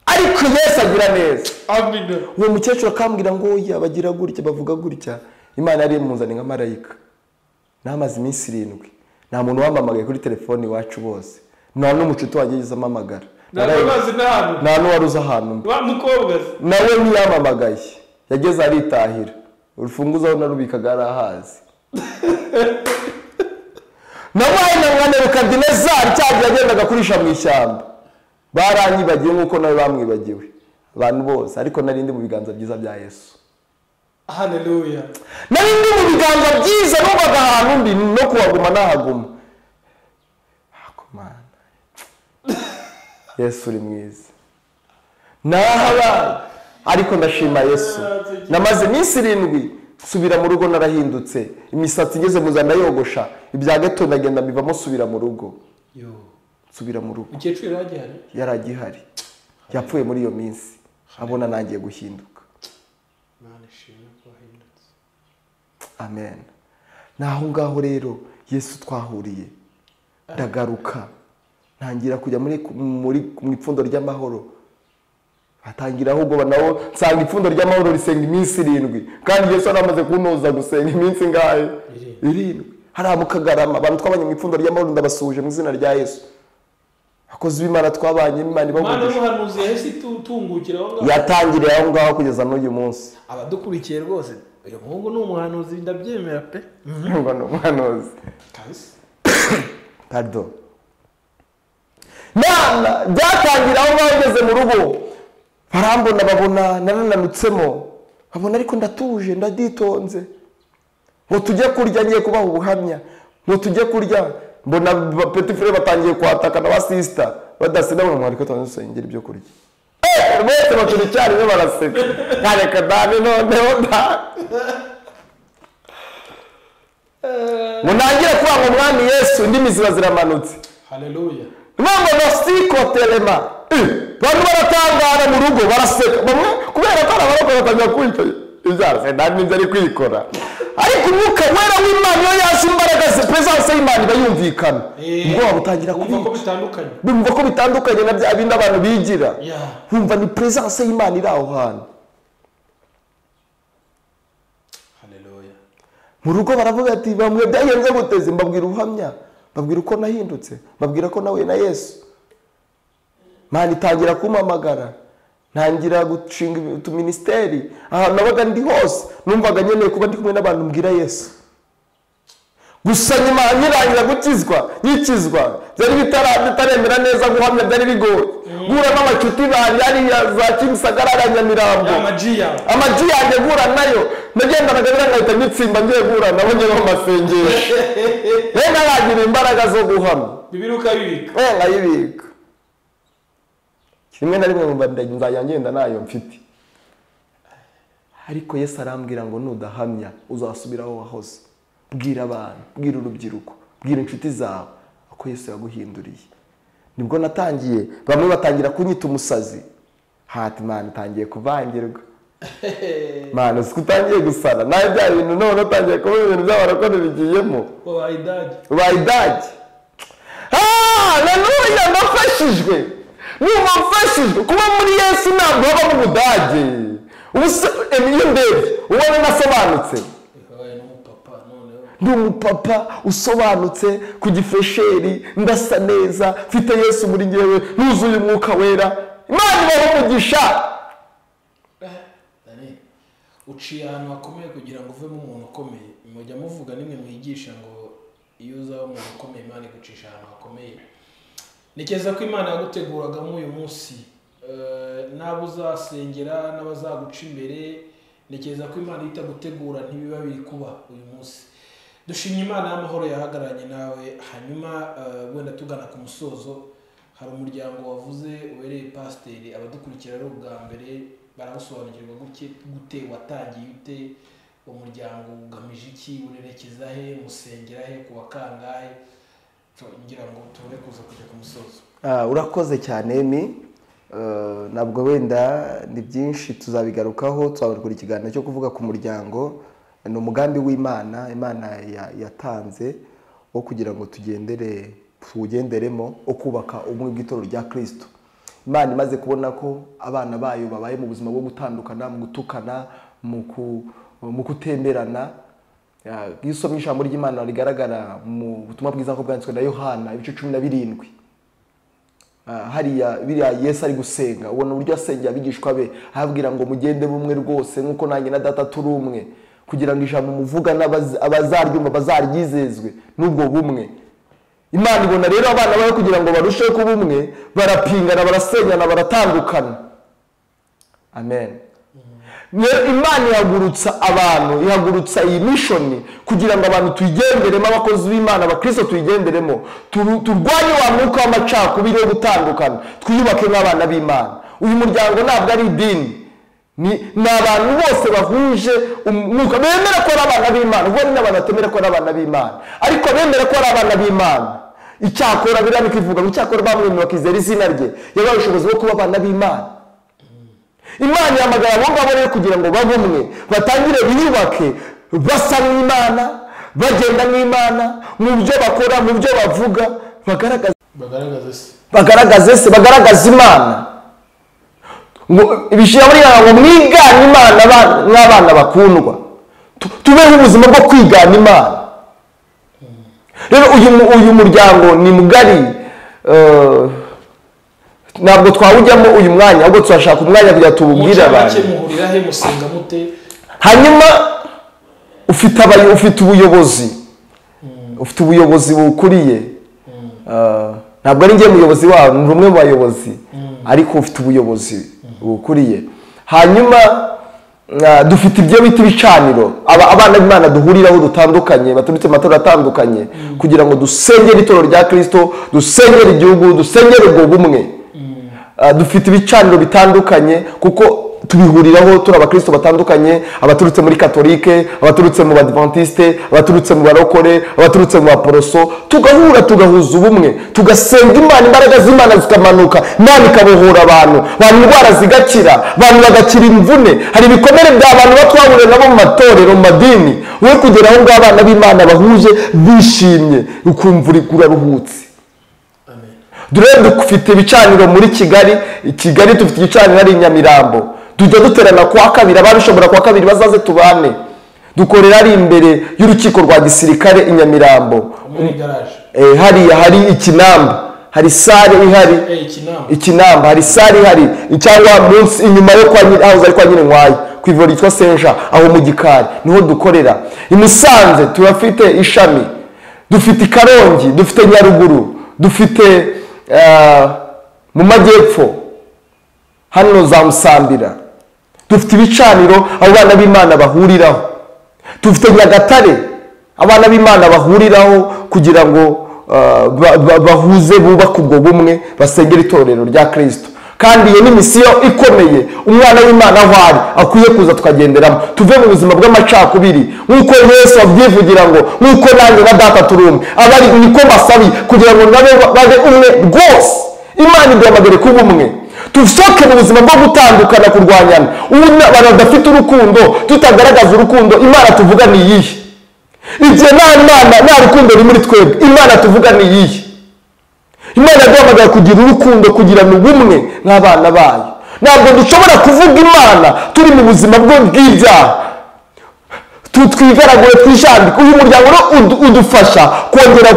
[SPEAKER 1] ariko Yesu agira neza.
[SPEAKER 2] Amina.
[SPEAKER 1] Uwo mukecuru akambwira ngo yabagira gutya bavuga gutya, Imana yari imuzanye nka marayika. Namaze iminsi 7 nta muntu wamamagaye kuri telefone iwacu bose, nta n'umucuti wageze amamagara, nta n'uwaruza ahantu
[SPEAKER 2] wa mukobwa
[SPEAKER 1] nawe ntiyamamagaye, yageze aritahira. Urufunguzo aho narubikaga arahazi. Nabaye na Nebukadinezari cyagiye agendaga kurisha mu ishyamba, baranyibagiye nk'uko nawe bamwibagiwe abantu bose, ariko nari ndi mu biganza byiza bya Yesu.
[SPEAKER 2] Haleluya.
[SPEAKER 1] Nari ndi mu biganza byiza n'ubaga ahantu ndi no kuhaguma nahaguma. Akomana Yesu uri mwiza nahabaye, ariko ndashima Yesu. Namaze iminsi 7 subira mu rugo narahindutse, imisatsi igeze muzana yogosha, ibya gato ndagenda bivamo subira mu rugo. Subira mu rugo.
[SPEAKER 2] Ukecuru
[SPEAKER 1] yaragihari yapfuye muri iyo minsi, abona nangiye guhinduka. Amen. Naho ngaho rero Yesu twahuriye, ndagaruka ntangira kujya muri mu ipfundo ry'amahoro. Atangira ahubwo nawo nsanga ipfundo ry'amahoro risenga iminsi 7, kandi Yesu aramaze kunoza gusenga iminsi ngahe 7. Haramukagarama abantu twabanye mu ipfundo ry'amahoro ndabasuje mu izina rya Yesu. Akoze b'Imana twabanye Imana ibavugisha.
[SPEAKER 2] Mana muhanuzi Yesu tungukira aho ngaho.
[SPEAKER 1] Yatangiriye aho ngaho kugeza n'uyu munsi.
[SPEAKER 2] Abadukurikiye rwose uyu muhungu ni umuhanuzi ndabyemera pe.
[SPEAKER 1] Ngo ni umuhanuzi. Pardon. Nana byatangira aho ngaho ngeze mu rugo. Barambona babona narananutsemo. Babona ariko ndatuje ndaditonze. Ngo tujye kurya ngiye kubaha ubuhamya. Ngo tujye kurya mbona petit frère batangiye kwataka na ba sister badasina mu mwariko twanusengera ibyo kurya. Bose baturi cyari be baraseka. Kareka dani noneho da. Munangira kuba ngo mwami Yesu indimi ziba ziramanutse.
[SPEAKER 2] Haleluya.
[SPEAKER 1] Nubwo nosiko telema. Bantu baratangara mu rugo baraseka. Bamwe kubera ko abaroko batangiye kwita ibyara se ndani nzari kwikora. Ariko umwuka wera w'Imana yo yasi imbaraga ze presence y'Imana bayumvikana. Ngo babutangira
[SPEAKER 2] kubika.
[SPEAKER 1] Bumva ko bitandukanye na bya bindi abantu bigira. Humva ni presence y'Imana iri aho hantu.
[SPEAKER 2] Haleluya.
[SPEAKER 1] Mu rugo baravuga ati bamwe byagenze guteze mbabwira ubuhamya, babwira uko nahindutse, babwira ko nawe na Yesu. Mana itangira kumamagara. Ntangira gushinga utuministeri ahantu nabaga ndi hose, numvaga nyeneye kuba ndi kumwe n'abantu mbwira Yesu. Gusa nyuma nyirangira nyikizwa byari bitaremera neza guhamya byari bigoye. Gura n'amacuti bari ari za Kimisagara ya Nyamirambo, amaji yanjye gura nayo nagendanaga birangahita nitsimba ngiye gura nabonye mu masengesho. Reka nagira imbaraga zo guhamya
[SPEAKER 2] bibiruka bibika
[SPEAKER 1] nkayibika. Rimwe na rimwe mumva nzajya ngenda nayo mfite. ariko Yesu arambwira ngo nudahamya uzasubira aho wahoze. Bwira abantu, bwira urubyiruko, bwira inshuti zawe ko Yesu yaguhinduriye. Nibwo natangiye, bamwe batangira kunyita umusazi. Hati man utangiye kuvangirwa. Man utangiye gusara. Nawe bya bintu none utangiye kubona ibintu by'abarakora bigiyemo. Ubayidaje. Haleluya, ndafashijwe. Numufashijwe kuba muri Yesu ntabwo haba mu Budage. Iyo ndebye ubona nasobanutse. Ndi umupapa usobanutse ku gifesheri, ndasa neza, mfite Yesu muri njyewe, nuzuye umwuka wera. Imana ibahe umugisha.
[SPEAKER 2] Uciye ahantu hakomeye kugira ngo uvemo umuntu ukomeye. Mujya muvuga nimwe mwigisha ngo iyo uzaba umuntu ukomeye Imana igucisha ahantu hakomeye. Nikeza ko Imana yaguteguraga mu uyu munsi, nabo uzasengera n'abazaguca imbere. Nikeza ko Imana itagutegura ntibiba biri kuba uyu munsi. Dushimye Imana y'amahoro yahagaranye nawe. Hanyuma wenda tugana ku musozo, hari umuryango wavuze ubereye pasiteri, abadukurikira ari ubwa mbere baragusobanukirwa gute watangiye ute, umuryango ugamije iki, urerekeza he, musengera he, kuwa kangahe? Ngira ngo tubure kuza kujya ku musozo.
[SPEAKER 1] Urakoze cyane ni nabwo wenda ni byinshi tuzabigarukaho, tuzabikora ikiganiro cyo kuvuga ku muryango. Ni umugambi w'Imana, Imana yatanze wo kugira ngo tuwugenderemo, wo kubaka ubumwe bw'itorero rya Kristo. Imana imaze kubona ko abana bayo babaye mu buzima bwo gutandukana, mu gutukana, mu kutemberana. Iyo usomye ijambo ry'Imana rigaragara mu butumwa bwiza ko bwanditswe na Yohana ibice 17, hariya biriya Yesu ari gusenga, ubona uburyo asengera abigishwa be, ababwira ngo mugende bumwe rwose nk'uko nanjye na Data turi umwe, kugira ngo ijambo muvuga abazaryumva bazaryizezwe n'ubwo bumwe. Imana ibona rero abana bayo kugira ngo barusheho kuba umwe, barapingana, barasenyana, baratandukana. Amen. Imana ihagurutsa abantu, ihagurutsa iyi mission kugira ngo abantu tuyigenderemo, abakozi b'Imana, abakristo tuyigenderemo, turwanye wa mwuka w'amacakubiri yo gutandukana, twiyubake nk'abana b'Imana. Uyu muryango ntabwo ari idini, ni abantu bose bahuje umwuka, bemera ko ari abana b'Imana. Ubwo ni n'abantu batemera ko ari abana b'Imana, ariko bemera ko ari abana b'Imana. Icyakora biriya bikivuga ngo icyakora bamwemerera bakizera izina rye, yabaye ubushobozi bwo kuba abana b'Imana. Imana yamagara abo ngabo rero kugira ngo babe umwe, batangire biyubake, basa n'Imana, bagenda n'Imana, mu byo bakora, mu byo bavuga, bagaragaza Imana. Ibishira muri ngo mwigana Imana nk'abana bakundwa, tubeho ubuzima bwo kwigana Imana. Rero uyu muryango ni mugari, ntabwo twawujyamo uyu mwanya, ahubwo turashaka umwanya kugira tububwire abantu. Hanyuma ufite ubuyobozi, ufite ubuyobozi bukuriye. Ntabwo ari njye muyobozi wabo, ni umwe mu bayobozi, ariko ufite ubuyobozi bukuriye. Hanyuma dufite ibyo bita ibicaniro, abana b'Imana duhuriraho dutandukanye, baturutse mu matorero atandukanye, kugira ngo dusengere itorero rya Kristo, dusengere igihugu, dusengere ubwo bumwe. Dufite ibicaniro bitandukanye kuko tubihuriraho turi abakristo batandukanye, abaturutse muri katolike, abaturutse mu badventiste, abaturutse mu barokore, abaturutse mu baporoso, tugahura tugahuza ubumwe, tugasenga Imana, imbaraga z'Imana zikamanuka, Imana ikabohora abantu indwara zigakira, abantu bagakira imvune. Hari ibikomere by'abantu batwahuriye nabo mu matorero, mu madini, we kugera aho ngaho abana b'Imana bahuje bishimye, ukumva uraruhutse. Dufite ibicaniro muri Kigali dufite igicaniro ari Nyamirambo, tujya duterana kuwa kabiri, ababishobora kuwa kabiri bazaze tubane. Dukorera ari imbere y'urukiko rwa gisirikare i Nyamirambo, hariya hari ikinamba, hari sare ihari, ikinamba hari sare ihari, cyangwa munsi inyuma yo kwa Nyirinkwaya ku ivuriro ryitwa Senja, aho mu gikari niho dukorera. I Musanze turafite ishami, dufite i Karongi, dufite Nyaruguru, dufite mu majyepfo hano za Musambira, dufite ibicaniro abana b'Imana bahuriraho. Dufite Nyagatare abana b'Imana bahuriraho kugira ngo bahuze bubaka ubwo bumwe, basengera itorero rya Kristo. kandi iyo ni misiyo ikomeye umwana w'Imana aho ari akwiye kuza tukagenderamo, tuve mu buzima bw'amacakubiri nk'uko Yesu abyivugira ngo nk'uko nanjye na data turi umwe, abari niko basabi kugira ngo nabe babe umwe rwose. Imana iduhamagare kuba umwe, tusohoke mu buzima bwo gutandukana, kurwanyana. Abantu badafite urukundo, tutagaragaza urukundo, Imana tuvuga ni iyihe? Igihe nta rukundo ruri muri twebwe, Imana tuvuga ni iyihe? Imana yaduhamagara kugira urukundo, kugirana ubumwe nk'abana bayo. Ntabwo dushobora kuvuga Imana turi mu buzima bw'ibyaha, twigaragure twishambike. Uyu muryango udufasha kongera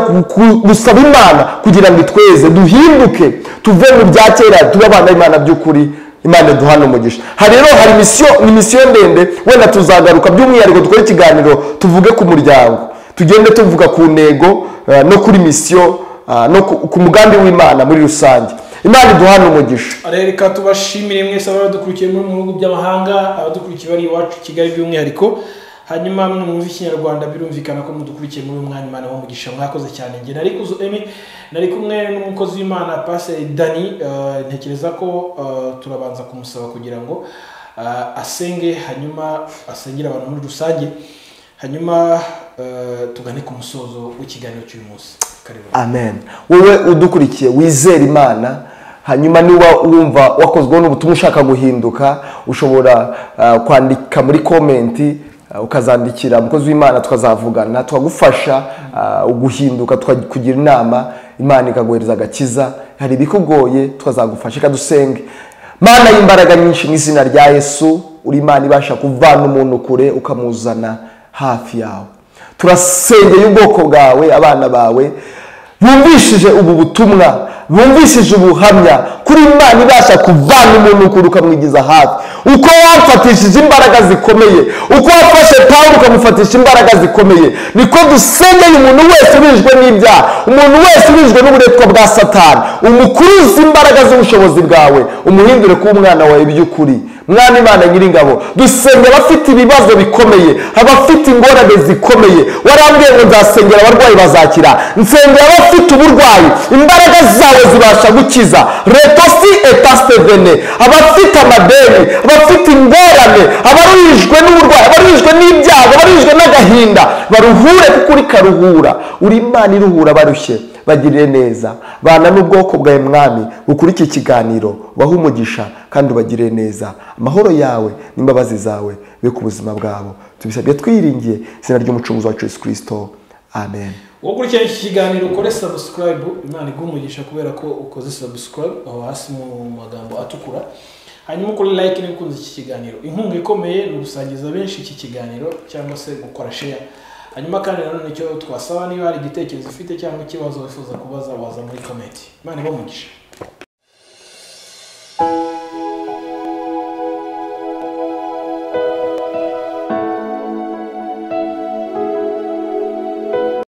[SPEAKER 1] gusaba Imana kugira ngo itweze, duhinduke, tuve mu bya kera, tube abana b'Imana by'ukuri. Imana duhana umugisha. Hari misiyo ndende, wenda tuzagaruka by'umwihariko dukore ikiganiro tuvuge ku muryango, tugende tuvuga ku ntego no kuri misiyo no ku mugambi w'Imana muri rusange. Imana iduhana umugisha.
[SPEAKER 2] Reka tubashimire mwese abadukurikiye mu bihugu by'amahanga, abadukurikiye bari iwacu Kigali by'umwihariko, hanyuma mwe mu Kinyarwanda birumvikana ko mudukurikiye muri uyu mwanya. Imana umugisha, mwakoze cyane. Nge nari kuzo Emi, nari kumwe n'umukozi w'Imana Pastor Dani. Ntekereza ko turabanza kumusaba kugira ngo asenge, hanyuma asengera abantu muri rusange, hanyuma tugane ku musozo w'ikiganiro cy'uyu munsi.
[SPEAKER 1] Amen. Wowe udukurikiye wizera Imana, hanyuma niba wumva wakozweho n'ubutumwa ushaka guhinduka, ushobora kwandika muri komenti, ukazandikira umukozi w'Imana, tukazavugana, tukagufasha guhinduka, tukakugira inama, Imana ikaguhereza agakiza. Hari ibikugoye tukazagufasha. Reka dusenge. Mana y'imbaraga nyinshi, mu izina rya Yesu, uri Imana ibasha kuvana umuntu kure ukamuzana hafi yawe. Turasengeye ubwoko bwawe, abana bawe bumvishije ubu butumwa, bumvishije ubuhamya kuri Imana ibasha kuvana umuntu kure ukamwigiza hafi. Uko wamfatishije imbaraga zikomeye, uko wafashe Pawulo ukamufatisha imbaraga zikomeye, niko dusengeye umuntu wese ubijwe n'ibyaha, umuntu wese ubijwe n'uburetwa bwa Satani, umukuruze imbaraga z'ubushobozi bwawe, umuhindure kuba umwana wawe by'ukuri. Mwana Imana Nyiringabo, dusenge abafite ibibazo bikomeye, abafite ingorane zikomeye. Warambwiye ngo nzasengera abarwayi bazakira. Nsengera abafite uburwayi, imbaraga zawe zibasha gukiza. Retosi etastevene, abafite amadeni, abafite ingorane, abaruhijwe n'uburwayi, abaruhijwe n'ibyago, abaruhijwe n'agahinda, baruhure kuko uri karuhura. Uri Imana iruhura abarushye, bagirire neza. Bana n'ubwoko bwawe Mwami bukurikira ikiganiro, baha umugisha kandi ubagirire neza. Amahoro yawe n'imbabazi zawe bibe ku buzima bwabo, tubisabye twiringiye izina ry'umucunguzi wacu Yesu Kristo. Amen.
[SPEAKER 2] Ukurikirana iki kiganiro ukore subscribe. Imana iguhe umugisha kubera ko ukoze subscribe aho hasi mu magambo atukura, hanyuma ukore like niba ukunze iki kiganiro. Inkunga ikomeye ni ugusangiza benshi iki kiganiro cyangwa se gukora share. Hanyuma kandi nanone icyo twasaba, niba hari igitekerezo ufite cyangwa ikibazo wifuza kubaza, waza muri comment. Imana ibahe umugisha.